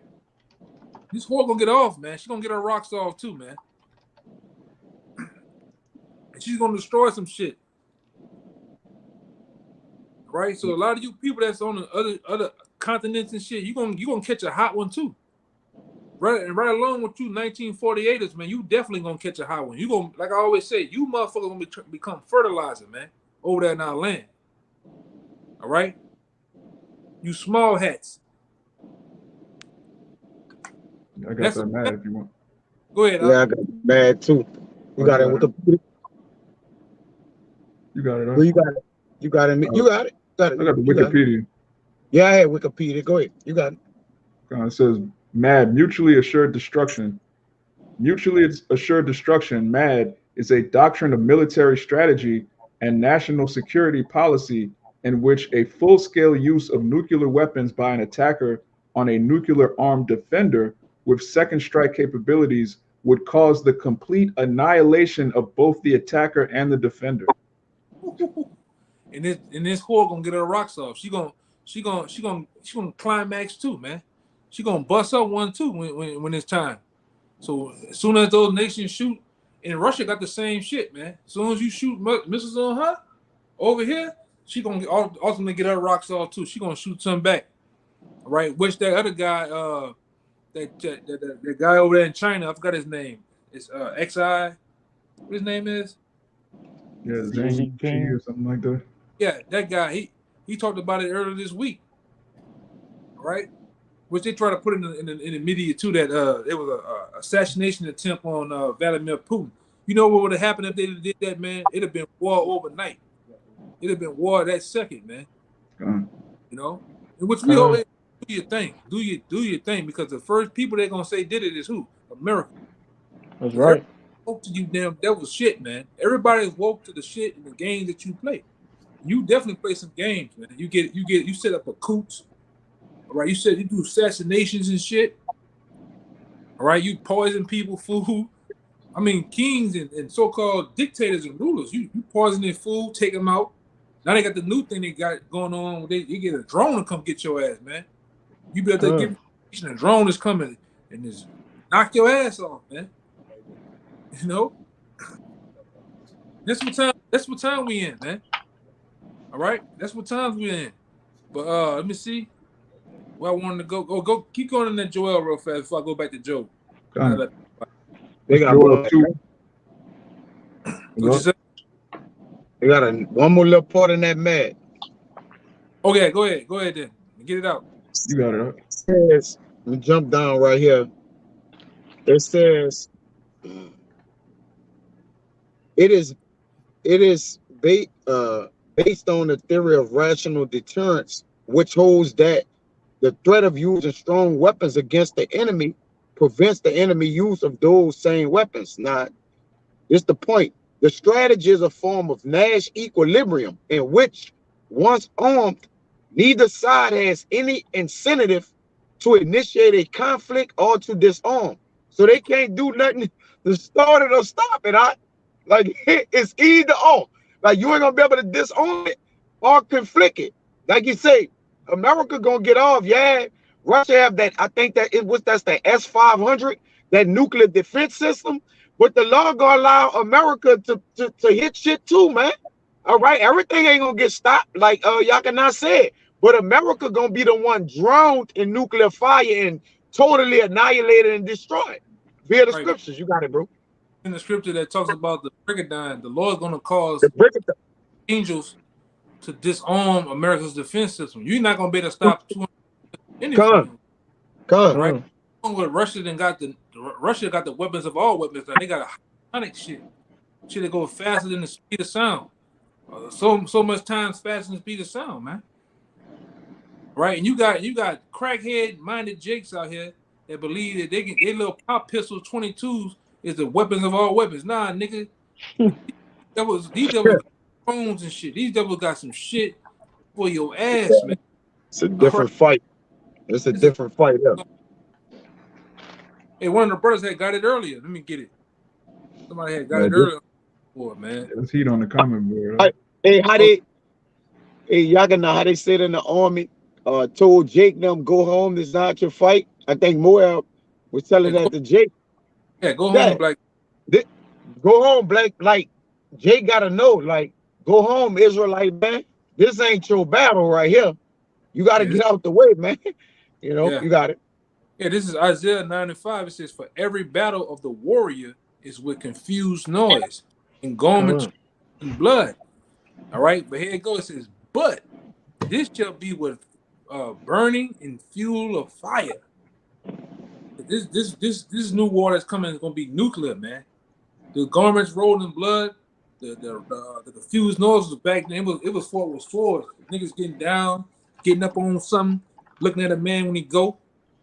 This whore gonna get off, man. She's gonna get her rocks off too, man. And she's gonna destroy some shit. Right? So a lot of you people that's on the other continents and shit, you gonna catch a hot one too. Right, and right along with you 1948ers, man, you definitely gonna catch a hot one. You gonna, like I always say, you motherfuckers gonna become fertilizer, man, over there in our land. All right? You small hats. I got that mad if you want. Go ahead. Yeah, I got bad too. You got it with the. You got it. Well, you got it. You got it. You got it. Got it. I got the Wikipedia. Yeah, I had Wikipedia. Go ahead. You got it. It says MAD, mutually assured destruction. Mutually assured destruction, MAD, is a doctrine of military strategy and national security policy in which a full-scale use of nuclear weapons by an attacker on a nuclear-armed defender with second strike capabilities would cause the complete annihilation of both the attacker and the defender. And this whore gonna get her rocks off. She gonna climax too, man. She gonna bust up one too when it's time. So as soon as those nations shoot, and Russia got the same shit, man. As soon as you shoot missiles on her over here, she gonna ultimately get her rocks off too. She gonna shoot some back, right? Which that other guy, that guy over there in China, I forgot his name. It's XI. What his name is? Yeah, Zhang Chi or something like that. Yeah, that guy. He talked about it earlier this week, right? Which they try to put in the media too, that it was a assassination attempt on Vladimir Putin. You know what would have happened if they did that, man? It'd have been war overnight. It'd have been war that second, man. You know, in which we always do your thing, do your thing, because the first people they're gonna say did it is who? America. That's right. Woke to you damn devil shit, man. Everybody's woke to the shit in the games that you play. You definitely play some games, man. You set up a coups. All right, you said you do assassinations and shit. All right, you poison people, food. I mean, kings and so-called dictators and rulers. You poison their food, take them out. Now they got the new thing they got going on. They get a drone to come get your ass, man. You better give a drone is coming and just knock your ass off, man. You know, that's what time we in, man. All right, that's what times we in. But let me see. Where I wanted to go. Keep going in that Joel real fast before I go back to Joe. They got They got one more little part in that MAD. Okay, go ahead then. Get it out. You got it. Right? It says, let me jump down right here. It says it is based on the theory of rational deterrence, which holds that The threat of using strong weapons against the enemy prevents the enemy use of those same weapons. Now, this is the point. The strategy is a form of Nash equilibrium in which, once armed, neither side has any incentive to initiate a conflict or to disarm. So they can't do nothing to start it or stop it. Like it's either or. Like you ain't gonna be able to disarm it or conflict it. Like you say, America gonna get off. Yeah, Russia have that. I think that's the S-500, that nuclear defense system. But the law gonna allow America to hit shit too, man. All right, everything ain't gonna get stopped, like Yakana said. But America gonna be the one drowned in nuclear fire and totally annihilated and destroyed via the scriptures. You got it, bro. In the scripture that talks about the brigandine, the Lord's gonna cause The angels to disarm America's defense system. You're not gonna be able to stop 200 anything. Right? With Russia got the weapons of all weapons. They got a hypersonic shit that goes faster than the speed of sound. So much times faster than the speed of sound, man. Right? And you got crackhead minded jakes out here that believe that their little pop pistol 22s is the weapons of all weapons. Nah, nigga. These devils drones and shit. These devils got some shit for your ass, man. It's a different fight. It's a different fight. Yeah. Hey, one of the brothers had got it earlier. Let me get it. Somebody had got it earlier. Boy, man. Let's heat on the comment board. Hey, y'all can know how they said in the army, told Jake them go home, this is not your fight. I think Moab was telling that to Jake. Yeah, go home, Black. Go home, Black. Like, Jake gotta know, like, go home, Israelite, man. This ain't your battle right here. You gotta get out the way, man. You know, you got it. Yeah, this is Isaiah 9:5. It says, for every battle of the warrior is with confused noise and garments and blood. All right, but here it goes. It says, but this shall be with burning and fuel of fire. This new war that's coming is gonna be nuclear, man. The garments rolled in blood, the confused noise was back then. It was fought with swords. Niggas getting down, getting up on something, looking at a man when he go.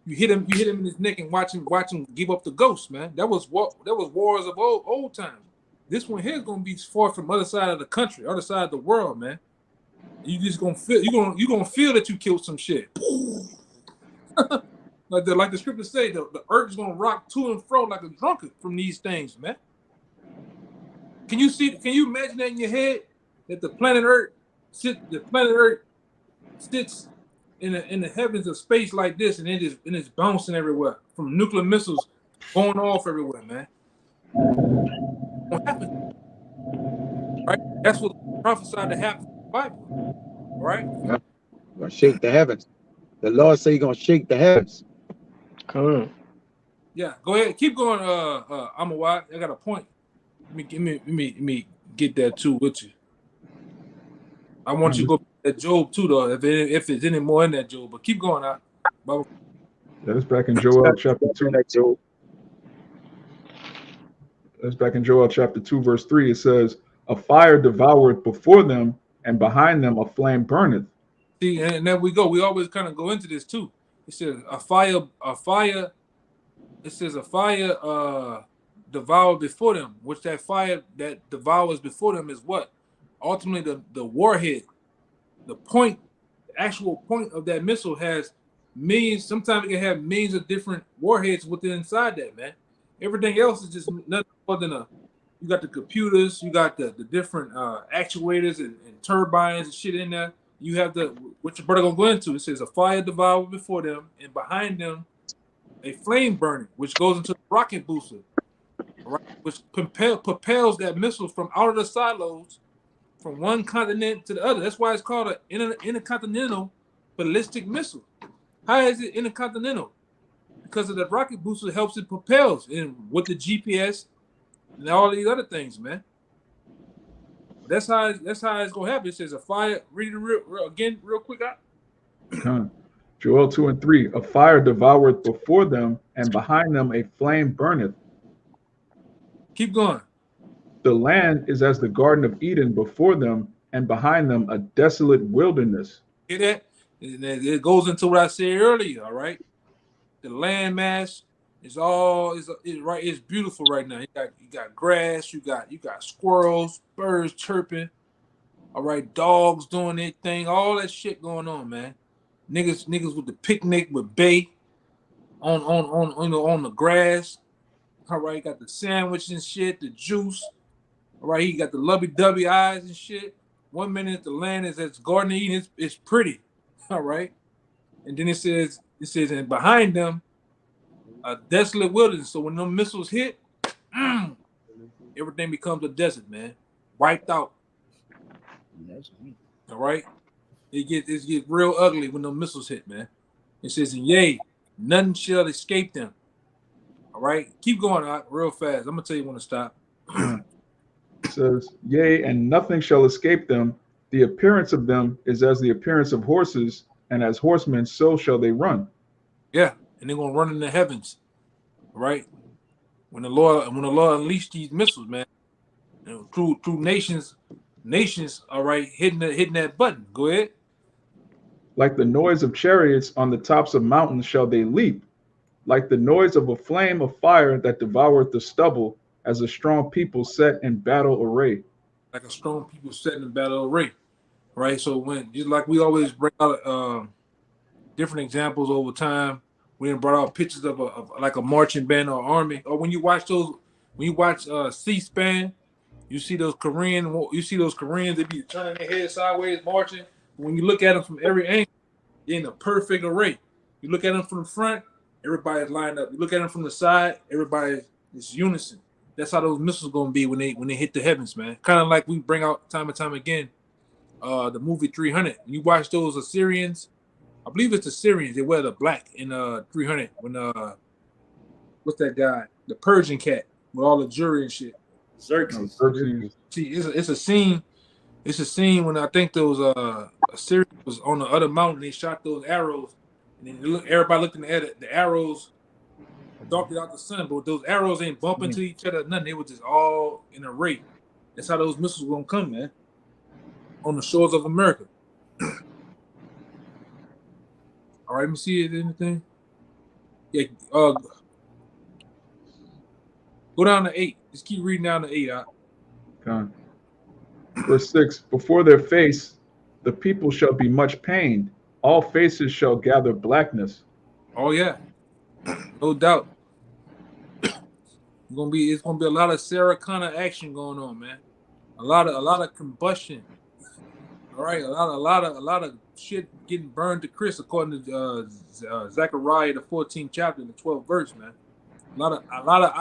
You hit him in his neck and watch him give up the ghost, man. That was wars of old times. This one here is gonna be fought from other side of the country, other side of the world, man. You just gonna feel you gonna feel that you killed some shit. like the scriptures say, the earth is gonna rock to and fro like a drunkard from these things, man. Can you imagine that in your head? That the planet Earth sits in the heavens of space like this, and it's bouncing everywhere from nuclear missiles going off everywhere, man. What happened? Right? That's what prophesied to happen in the Bible. Right? Gonna shake the heavens. The Lord say He's gonna shake the heavens. Come on. Yeah, go ahead. Keep going, Amawad. I got a point. Let me get that too with you. I want you to go back to Job too, though, if there's any more in that Job. But keep going out. That's back in Joel chapter 2. That's back in Joel chapter 2, verse 3. It says, a fire devoureth before them, and behind them a flame burneth. See, and there we go. We always kind of go into this too. It says a fire. It says a fire devour before them, which that fire that devours before them is what? Ultimately, the warhead, the actual point of that missile has millions. Sometimes it can have millions of different warheads within inside that, man. Everything else is just nothing more than you got the computers, you got the different actuators and turbines and shit in there. You have what your brother gonna go into. It says a fire devoured before them, and behind them a flame burning, which goes into the rocket booster, right? Which propels that missile from out of the silos from one continent to the other. That's why it's called an intercontinental ballistic missile. How is it intercontinental? Because of the rocket booster helps it propels, and with the GPS and all these other things, man. That's how it's gonna happen. It says a fire. Read it real quick. Joel 2 and 3. A fire devoureth before them, and behind them a flame burneth. Keep going. The land is as the Garden of Eden before them, and behind them a desolate wilderness. Hear that? It goes into what I said earlier. All right, the land mass is right. It's beautiful right now. You got grass. You got squirrels, birds chirping. All right, dogs doing their thing. All that shit going on, man. Niggas with the picnic with Bay on the grass. All right, got the sandwich and shit, the juice. All right, he got the lovey-dovey eyes and shit. 1 minute the land is as Garden of Eden, it's pretty. All right, and then it says, and behind them, a desolate wilderness. So when them missiles hit, everything becomes a desert, man. Wiped out. All right, it gets real ugly when them missiles hit, man. It says, and yea, none shall escape them. All right, keep going out real fast. I'm gonna tell you when to stop. It says, yea, and nothing shall escape them. The appearance of them is as the appearance of horses, and as horsemen, so shall they run. Yeah, and they're gonna run in the heavens. All right, when the Lord unleashed these missiles, man, through nations. All right, hitting that button. Go ahead. Like the noise of chariots on the tops of mountains shall they leap, like the noise of a flame of fire that devoureth the stubble, as a strong people set in battle array. Like a strong people set in battle array, right? So when, just like we always bring out different examples over time, we brought out pictures of like a marching band or army, or when you watch C-SPAN, you see those Koreans, they be turning their head sideways, marching. When you look at them from every angle, they're in a perfect array. You look at them from the front, everybody's lined up. You look at them from the side, everybody is unison. That's how those missiles gonna be when they hit the heavens, man. Kind of like we bring out time and time again, the movie 300. When you watch those Assyrians, I believe it's the Syrians. They wear the black in 300. When what's that guy? The Persian cat with all the jewelry and shit. Xerxes. See, it's a scene. It's a scene when I think those Assyrians was on the other mountain. They shot those arrows, and then everybody looking at the arrows darted out the sun, but those arrows ain't bumping to each other, nothing. They were just all in a array. That's how those missiles gonna come, man. On the shores of America. All right, let me see it. Anything? Yeah. Go down to 8. Just keep reading down to 8. Okay. Verse 6, before their face the people shall be much pained. All faces shall gather blackness. Oh yeah, no doubt. It's gonna be a lot of Sarah Connor action going on, man. A lot of combustion. All right, a lot of shit getting burned to crisp, according to Zechariah the 14th chapter, the 12th verse, man. A lot of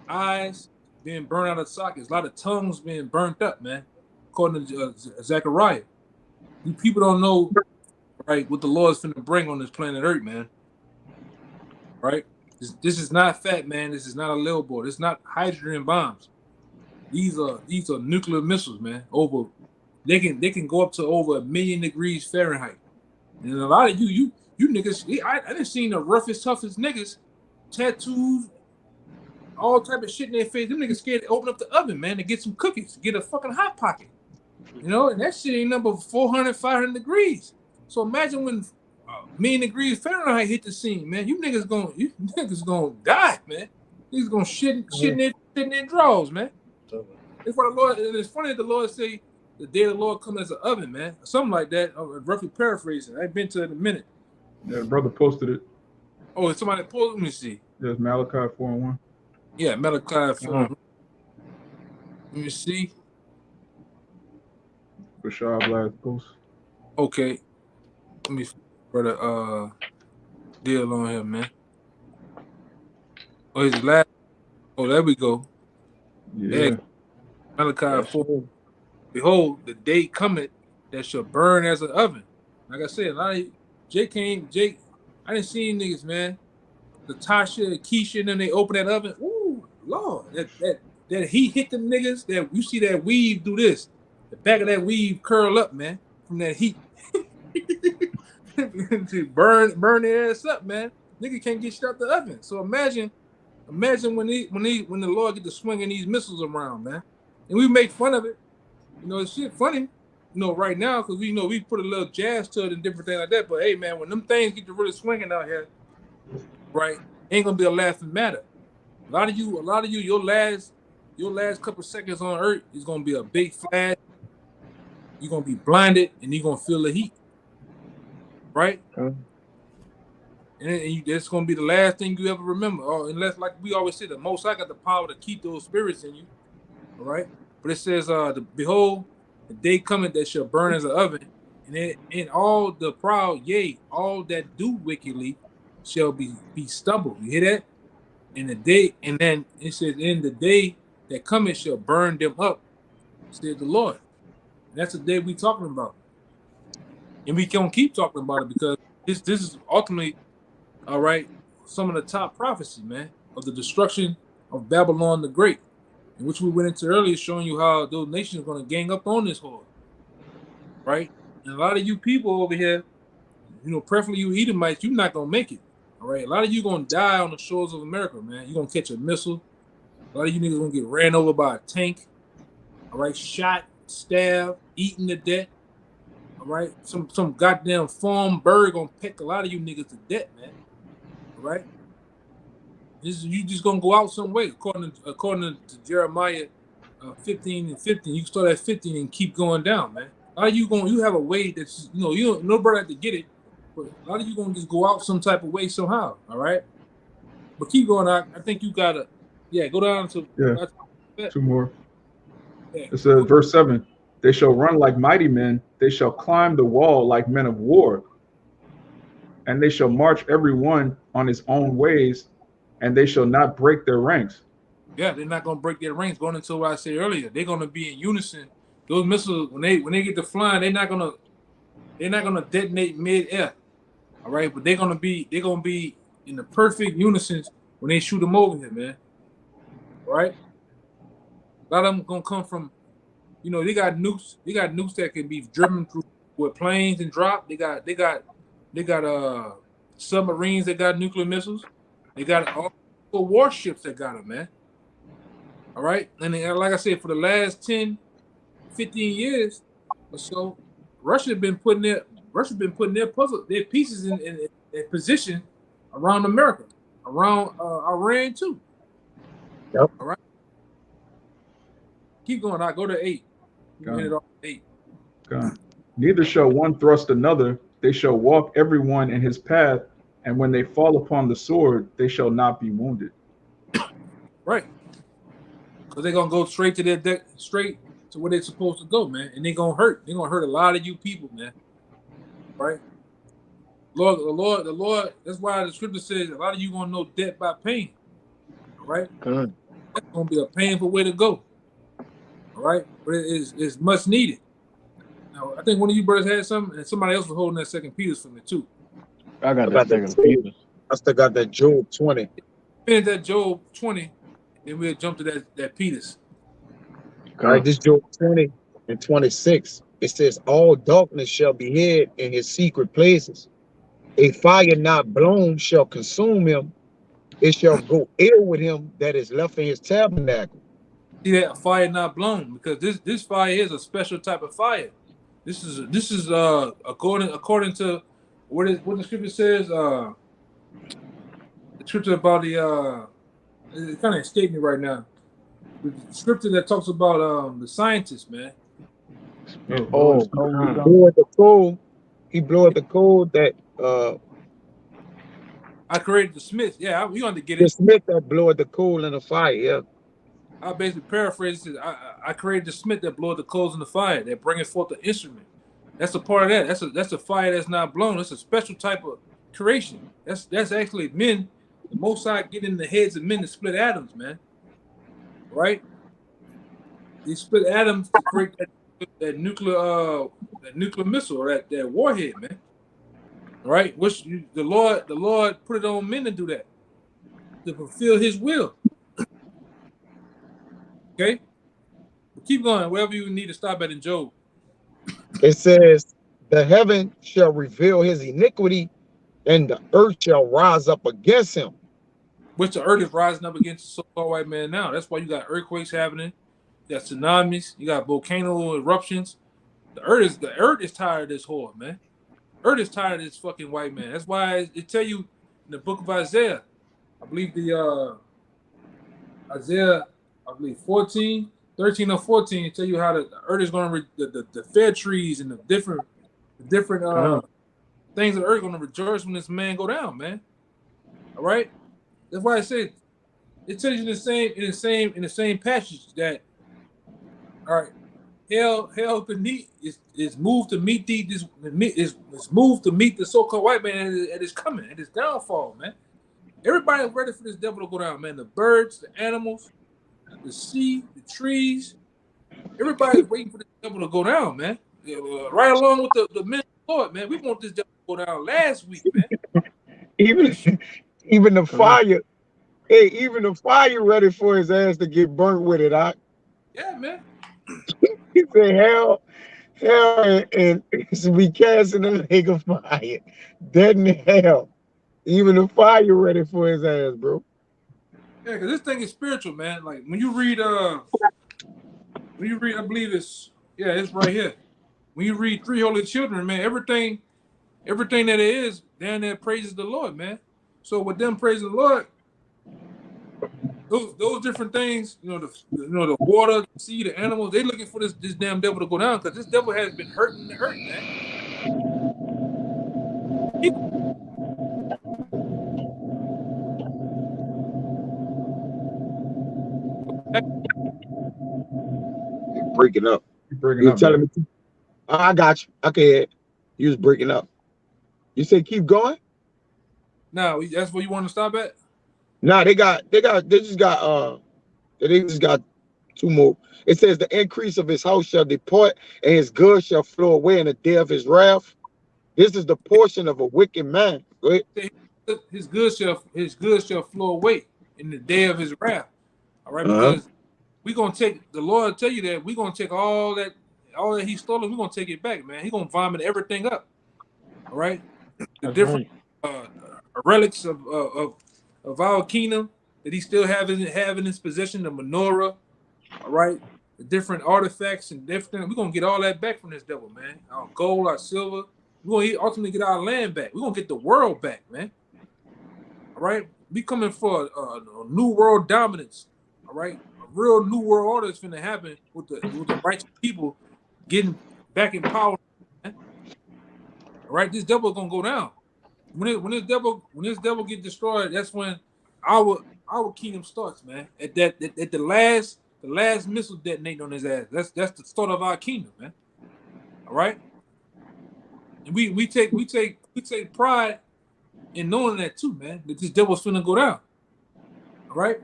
eyes being burned out of sockets. A lot of tongues being burnt up, man. According to Zechariah, you people don't know, right, what the Lord's finna bring on this planet Earth, man. Right? This is not fat, man. This is not a little boy. It's not hydrogen bombs. These are nuclear missiles, man. They can go up to over 1 million degrees Fahrenheit. And a lot of you niggas, I didn't see the roughest, toughest niggas, tattoos, all type of shit in their face. Them niggas scared to open up the oven, man, to get some cookies, get a fucking Hot Pocket. You know, and that shit ain't number 400, 500 degrees. So imagine when 1 million degrees Fahrenheit hit the scene, man. You niggas gonna die, man. Niggas gonna shit in their drawers, man. That's why the Lord, and it's funny that the Lord say the day of the Lord come as an oven, man. Something like that. I'm roughly paraphrasing. I ain't been to it in a minute. Yeah, the brother posted it. Oh, somebody posted. Let me see. There's Malachi 4:1. Yeah, Malachi 4. Let me see. Bashar Blast post. Okay. Let me for the deal on here, man. Oh, his last. Oh, there we go. Yeah. Malachi 4. Behold, the day cometh that shall burn as an oven. Like I said, a lot of Jake, I didn't see niggas, man. Latasha, Keisha, and then they open that oven. Ooh, Lord, that heat hit them niggas. That you see that weave do this. The back of that weave curl up, man, from that heat. burn their ass up, man. Nigga can't get shut out the oven. So imagine when the Lord get to swinging these missiles around, man. And we make fun of it. You know, it's shit funny. right now, because we put a little jazz to it and different things like that. But hey, man, when them things get to really swinging out here, right, ain't gonna be a laughing matter. A lot of you, your last couple seconds on earth is gonna be a big flash. You're gonna be blinded, and you're gonna feel the heat, right? And that's gonna be the last thing you ever remember. Or unless, like we always say, the Most High got the power to keep those spirits in you, all right? But it says, behold, the day cometh that shall burn as an oven, and all the proud, yea, all that do wickedly shall be stubble. You hear that? And then it says, in the day that cometh shall burn them up, said the Lord. And that's the day we talking about. And we can keep talking about it because this is ultimately, all right, some of the top prophecy, man, of the destruction of Babylon the Great, in which we went into earlier, showing you how those nations are going to gang up on this whore, right? And a lot of you people over here, preferably you Edomites, you're not going to make it, all right? A lot of you going to die on the shores of America, man. You're going to catch a missile. A lot of you niggas going to get ran over by a tank, all right? Shot, stabbed, eaten to death, all right? Some goddamn farm bird going to peck a lot of you niggas to death, man. Right, you just gonna go out some way, according to Jeremiah 15 and 15. You can start at 15 and keep going down, man. How you have a way that's nobody have to get it, but a lot of you gonna just go out some type of way somehow, all right? But keep going. I think you gotta go down to two more. It says verse 7: they shall run like mighty men, they shall climb the wall like men of war. And they shall march every one on his own ways, and they shall not break their ranks. Yeah, they're not gonna break their ranks. Going into what I said earlier, they're gonna be in unison. Those missiles, when they get to flying, they're not gonna detonate mid-air. All right, but they're gonna be in the perfect unison when they shoot them over here, man. All right, a lot of them gonna come from, they got nukes. They got nukes that can be driven through with planes and drop. They got submarines that got nuclear missiles. They got all the warships that got them, man. All right. And then, like I said, for the last 10, 15 years or so, Russia been putting their pieces in position around America, around Iran too. Yep. All right. Keep going. I go to 8. It off 8. God. Neither shall one thrust another. They shall walk every one in his path, and when they fall upon the sword, they shall not be wounded. Right. Because they're gonna go straight to straight to where they're supposed to go, man. And they're gonna hurt. They're gonna hurt a lot of you people, man. Right? The Lord, that's why the scripture says a lot of you gonna know death by pain. All right? Good. That's gonna be a painful way to go. All right, but it's much needed. Now, I think one of you brothers had something, and somebody else was holding that 2 Peter for me too. I got that 2 Peter. I still got that Job 20. Finish that Job 20, then we'll jump to that Peters. All right, this Job 20 and 26. It says, all darkness shall be hid in his secret places. A fire not blown shall consume him. It shall go ill with him that is left in his tabernacle. See that fire not blown, because this fire is a special type of fire. This is according to what the scripture says. The scripture about the it kind of escaped me right now. The scripture that talks about the scientists, man. Bloweth the coal. He bloweth the coal that I created the smith. Yeah, we want to get the it. smith that bloweth the coal in the fire. Yeah. I basically paraphrase it. I created the smith that bloweth the coals in the fire, that bringeth forth the instrument. That's a part of that. That's a fire that's not blown. It's a special type of creation. That's actually men. The Most High getting in the heads of men to split atoms, man. Right? They split atoms to create that nuclear missile, or that warhead, man. Right? Which the Lord put it on men to do that, to fulfill His will. Okay, but keep going. Wherever you need to stop at in Job. It says, the heaven shall reveal his iniquity, and the earth shall rise up against him. Which the earth is rising up against the so-called white man now. That's why you got earthquakes happening, you got tsunamis, you got volcano eruptions, The earth is tired of this whore, man. Earth is tired of this fucking white man. That's why it tell you in the book of Isaiah, I believe Isaiah, I believe 13 or 14, tell you how the earth is going to the fair trees and the different things of the earth going to rejoice when this man go down, man. All right, that's why I said it tells you in the same passage that, all right, hell beneath is moved to meet is moved to meet the so-called white man at his coming, at his downfall, man. Everybody's ready for this devil to go down, man. The birds, the animals, the sea, the trees. Everybody's waiting for this devil to go down, man. Right along with the men of the Lord, man. We want this devil to go down last week, man. Even the fire, hey, even the fire ready for his ass to get burnt with it. Yeah, man. He said, hell, and we cast in the lake of fire, dead in hell. Even the fire ready for his ass, bro. Yeah, because this thing is spiritual, man. Like when you read, I believe it's right here. When you read Three Holy Children, man, everything that it is down there praises the Lord, man. So with them praising the Lord, those different things, the water, the sea, the animals, they looking for this damn devil to go down because this devil has been hurting the earth, man. Breaking up. You're breaking You up. telling me? I got you. Okay, you was breaking up. You say keep going? No, that's where you want to stop at? Nah, they just got two more. It says the increase of his house shall depart, and his goods shall flow away in the day of his wrath. This is the portion of a wicked man. Go ahead. His goods shall flow away in the day of his wrath. All right, because we're gonna take the Lord tell you that we're gonna take all that he stolen, we're gonna take it back, man. He's gonna vomit everything up. All right. The different relics of our kingdom that he still have in his possession, the menorah, all right, the different artifacts and different. We're gonna get all that back from this devil, man. Our gold, our silver. We're gonna ultimately get our land back. We're gonna get the world back, man. All right, we coming for a new world dominance. All right, a real new world order is gonna happen with the righteous people getting back in power. Man. All right, this devil gonna go down. When this devil get destroyed, that's when our kingdom starts, man. At the last missile detonating on his ass. That's the start of our kingdom, man. All right. And we take pride in knowing that too, man. That this devil's finna go down. All right.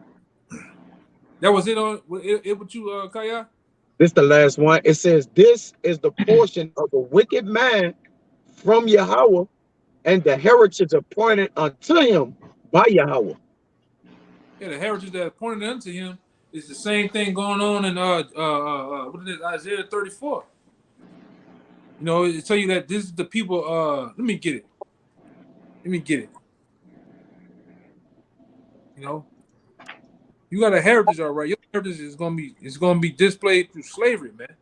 That was it on it with you, Kaya? This is the last one. It says, this is the portion of the wicked man from Yahweh, and the heritage appointed unto him by Yahweh. Yeah, the heritage that appointed unto him is the same thing going on in what is it, Isaiah 34. It tell you that this is the people. Let me get it. You got a heritage, all right. Your heritage is gonna be displayed through slavery, man.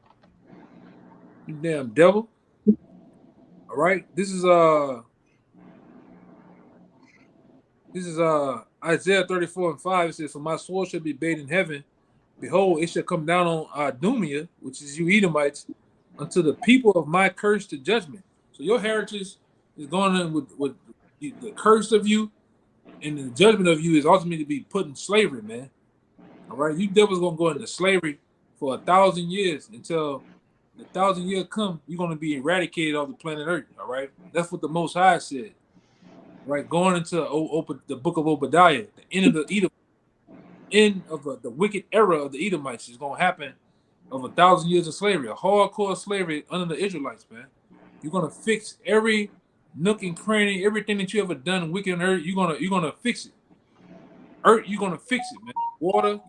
You damn devil. All right. This is Isaiah 34:5. It says, "For my sword shall be bathed in heaven. Behold, it shall come down on Idumea, which is you Edomites, unto the people of my curse to judgment." So your heritage is going in with the curse of you, and the judgment of you is ultimately to be put in slavery, man. All right, you devils gonna go into slavery for 1,000 years until the 1,000 years come. You're gonna be eradicated off the planet Earth. All right, that's what the Most High said. Right, going into the book of Obadiah, the end of the wicked era of the Edomites is gonna happen of 1,000 years of slavery, a hardcore slavery under the Israelites, man. You're gonna fix every nook and cranny, everything that you ever done wicked on earth. You're gonna fix it. Earth, you're gonna fix it, man. Water,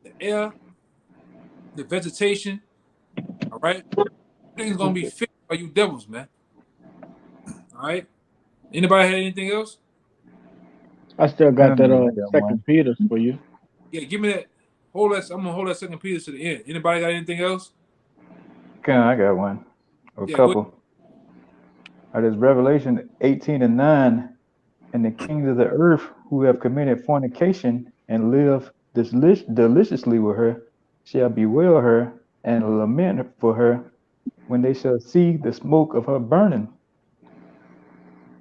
the air, the vegetation. All right, everything's gonna be fixed by you devils, man. All right. Anybody had anything else? I still got that Second Peter for you. Yeah, give me that. I'm gonna hold that Second Peter to the end. Anybody got anything else? Okay, I got one. A Yeah, go ahead. couple. There's Revelation 18:9, and the kings of the earth who have committed fornication and live deliciously with her shall bewail her and lament for her when they shall see the smoke of her burning.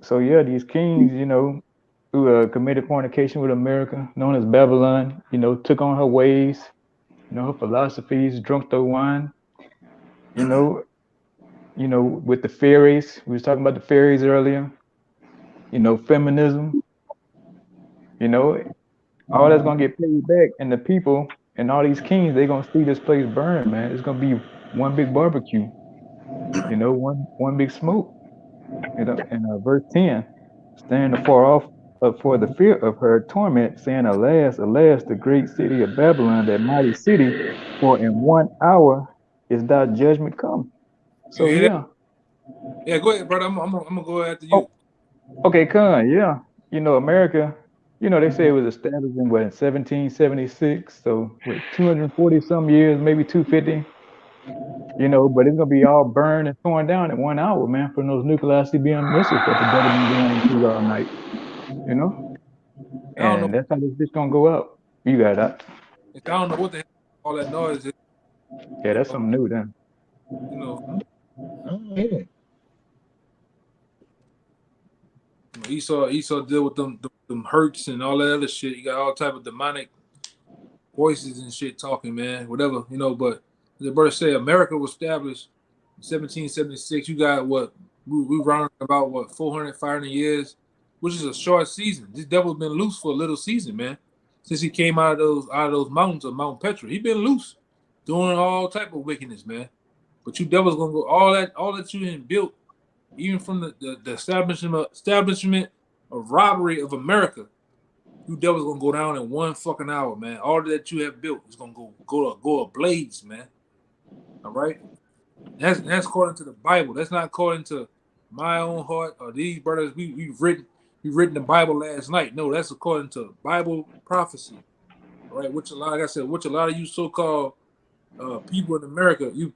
So yeah, these kings, who committed fornication with America, known as Babylon, took on her ways, her philosophies, drunk their wine, you know, with the fairies. We was talking about the fairies earlier, feminism, all that's gonna get paid back, and the people and all these kings, they're gonna see this place burn, man. It's gonna be one big barbecue, one big smoke. In verse 10, stand afar off for the fear of her torment, saying, Alas, alas, the great city of Babylon, that mighty city, for in 1 hour is thy judgment come. You So hear that? yeah. Yeah, go ahead, brother. I'm gonna go after you. Oh, okay, Khan, yeah. America, they say it was established in 1776. So with 240 some years, maybe 250. But it's gonna be all burned and torn down in 1 hour, man, from those nuclear ICBM missiles that the devil been going through all night. You know, I don't know. and that's how this bitch gonna go up. You got that? I don't know what the hell all that noise is. Yeah, that's something new then. You know, I don't hear it. Esau deal with them hurts and all that other shit. You got all type of demonic voices and shit talking, man. Whatever, But the brother say America was established in 1776. You got what we running about 400, 500 years, which is a short season. This devil's been loose for a little season, man. Since he came out of those mountains of Mount Petra, he been loose, doing all type of wickedness, man. But you devils gonna go all that you had built, even from the establishment of robbery of America. You devils gonna go down in 1 fucking hour, man. All that you have built is gonna go ablaze, man. All right, that's according to the Bible. That's not according to my own heart or these brothers. We've written the Bible last night. No, that's according to Bible prophecy. All right, which a lot of you so-called people in America, you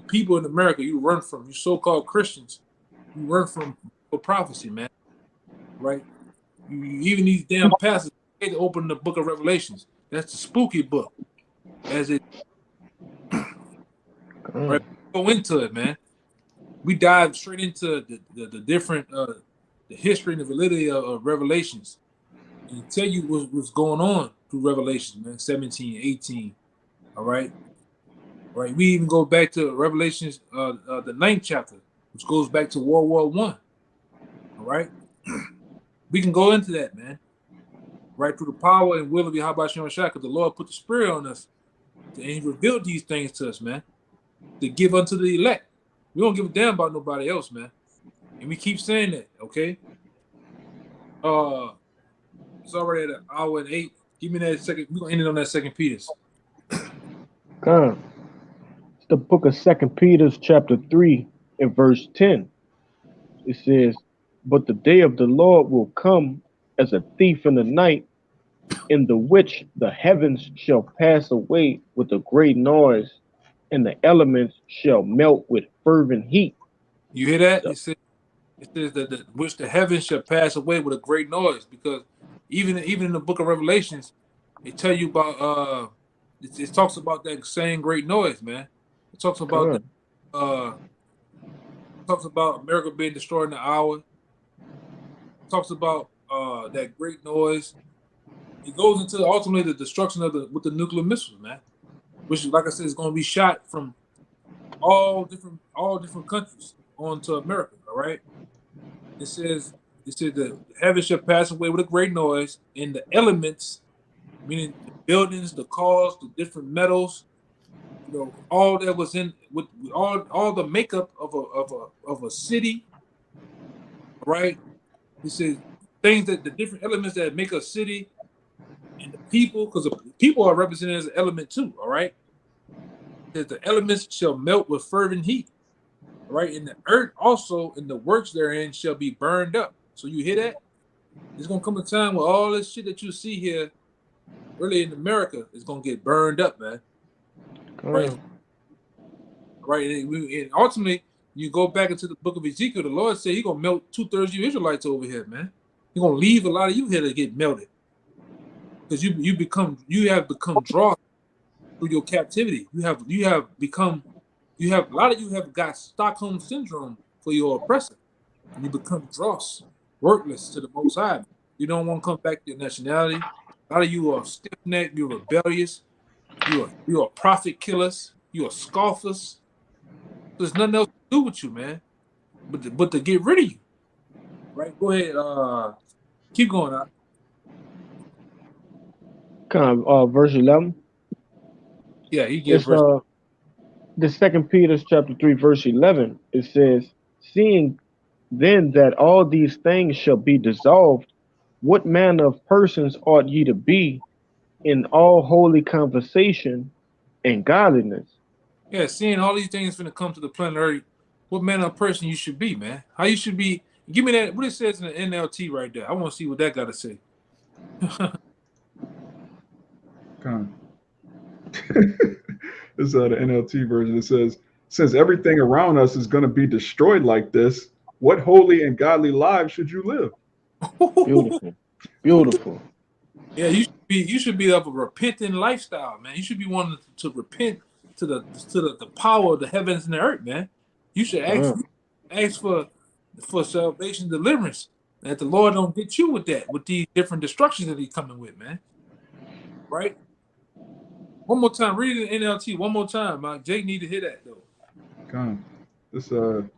people in America, you run from. You so-called Christians, you run from prophecy, man. Right? Even these damn pastors, they open the book of Revelations. That's the spooky book. As it right, go into it, man. We dive straight into the different the history and the validity of Revelations and tell you what's going on through Revelations, man. 17, 18. All right. Right. We even go back to Revelations, the 9th chapter, which goes back to World War I. All right. We can go into that, man. Right, through the power and will of Yahweh Shem Shai, because the Lord put the Spirit on us, and He revealed these things to us, man, to give unto the elect. We don't give a damn about nobody else, man, and we keep saying that, okay? It's already at 1:08. Give me that second. We're gonna end it on that 2 Peter. Come. It's the book of 2 Peter, chapter 3, and verse 10. It says, But the day of the Lord will come as a thief in the night, in the which the heavens shall pass away with a great noise, and the elements shall melt with fervent heat. You hear that? It says that which the heavens shall pass away with a great noise, because even in the book of Revelations, it tell you about it talks about that same great noise, man. It talks about talks about America being destroyed in an hour. It talks about that great noise. It goes into ultimately the destruction with the nuclear missiles, man. Which, like I said, is going to be shot from all different countries onto America. All right. It says the heavens shall pass away with a great noise, and the elements, meaning the buildings, the cars, the different metals, all that was in with all the makeup of a city. Right. It says things that the different elements that make a city. And the people, because the people are represented as an element too, all right? That the elements shall melt with fervent heat, all right? And the earth also and the works therein shall be burned up. So you hear that? There's going to come a time where all this shit that you see here, really in America, is going to get burned up, man. Right? Right? And ultimately, you go back into the book of Ezekiel, the Lord said He's gonna melt 2/3 of you Israelites over here, man. He's gonna leave a lot of you here to get melted. Because you have become drawn through your captivity. A lot of you have got Stockholm syndrome for your oppressor. And you become dross, worthless to the Most High. You don't want to come back to your nationality. A lot of you are stiff-necked, you're rebellious, you are prophet killers, you are scoffers. There's nothing else to do with you, man. But to get rid of you. Right? Go ahead, keep going out. Verse 11. Yeah, he gives It's verse. the 2 Peter chapter 3, verse 11. It says, seeing then that all these things shall be dissolved, what manner of persons ought ye to be in all holy conversation and godliness? Yeah, seeing all these things finna come to the planet Earth, what manner of person you should be, man. How you should be. Give me that, what it says in the NLT right there. I want to see what that got to say. Con. This is the NLT version. It says, since everything around us is going to be destroyed like this, what holy and godly lives should you live? Beautiful. Beautiful. Yeah, you should be of a repentant lifestyle, man. You should be wanting to repent to the power of the heavens and the earth, man. You should ask for salvation, deliverance. That the Lord don't get you with that, with these different destructions that He's coming with, man. Right? One more time, read it in NLT. One more time, Jake need to hear that though. Con. This 2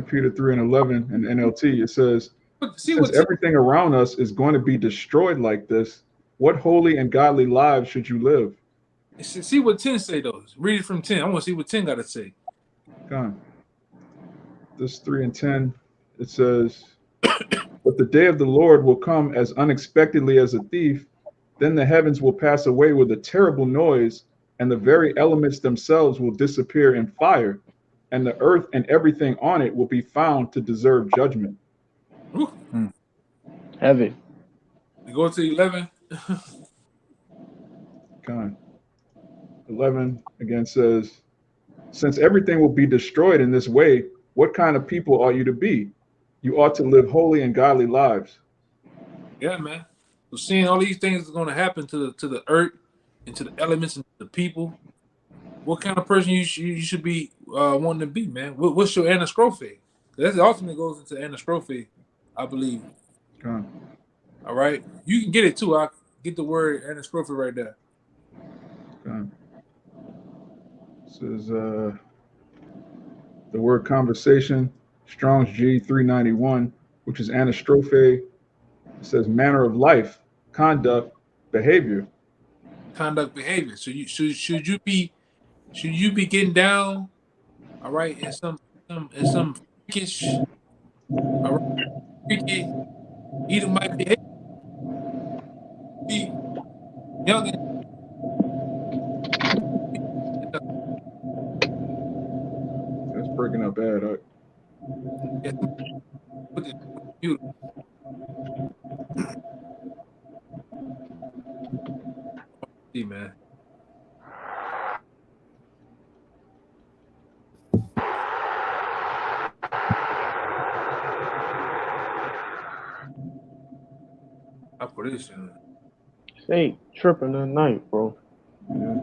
Peter 3 and 11 in NLT. It says, since everything around us is going to be destroyed like this, what holy and godly lives should you live? See what 10 say though. Read it from 10. I want to see what 10 got to say. Con. This 3 and 10, it says, but the day of the Lord will come as unexpectedly as a thief. Then the heavens will pass away with a terrible noise, and the very elements themselves will disappear in fire, and the earth and everything on it will be found to deserve judgment. Heavy. You go to 11. God. 11 again says, since everything will be destroyed in this way, what kind of people ought you to be? You ought to live holy and godly lives. Yeah, man. So seeing all these things are going to happen to the earth and to the elements and the people, what kind of person you should be wanting to be, man? What's your anastrophe? That ultimately goes into anastrophe, I believe. God. All right, you can get it too. I get the word anastrophe right there. God. This is the word conversation, Strong's G 391, which is anastrophe. It says manner of life, conduct, behavior. Conduct, behavior. So you should you be getting down, all right, in some freakish, all right, freaky Edomite behavior. Be young and That's breaking up bad. beautiful. See, man. I put this in. Ain't tripping tonight, bro. Yeah.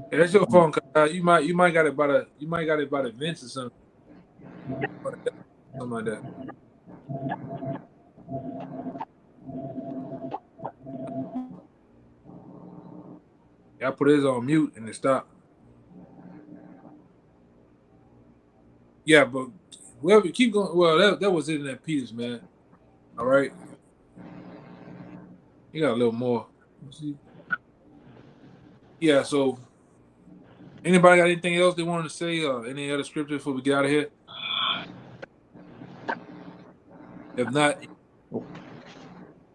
Hey, that's your phone. You might got it by the vents or something. Something like that. Yeah, I put his on mute and it stopped. Yeah, but well, we keep going. Well, that was it in that Peters, man. All right. You got a little more. See? Yeah, so anybody got anything else they wanted to say or any other scripture before we get out of here? If not,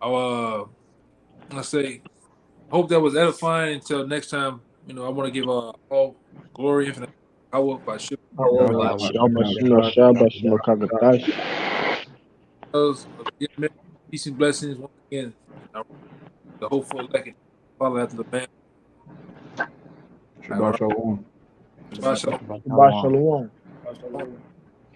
I'll say hope that was edifying. Until next time, I want to give all glory, infinite power by ship. Peace and blessings once again. The hopeful elect follow after the man. Shabbat shalom. Shabbat shalom. Shabbat shalom. Shalom.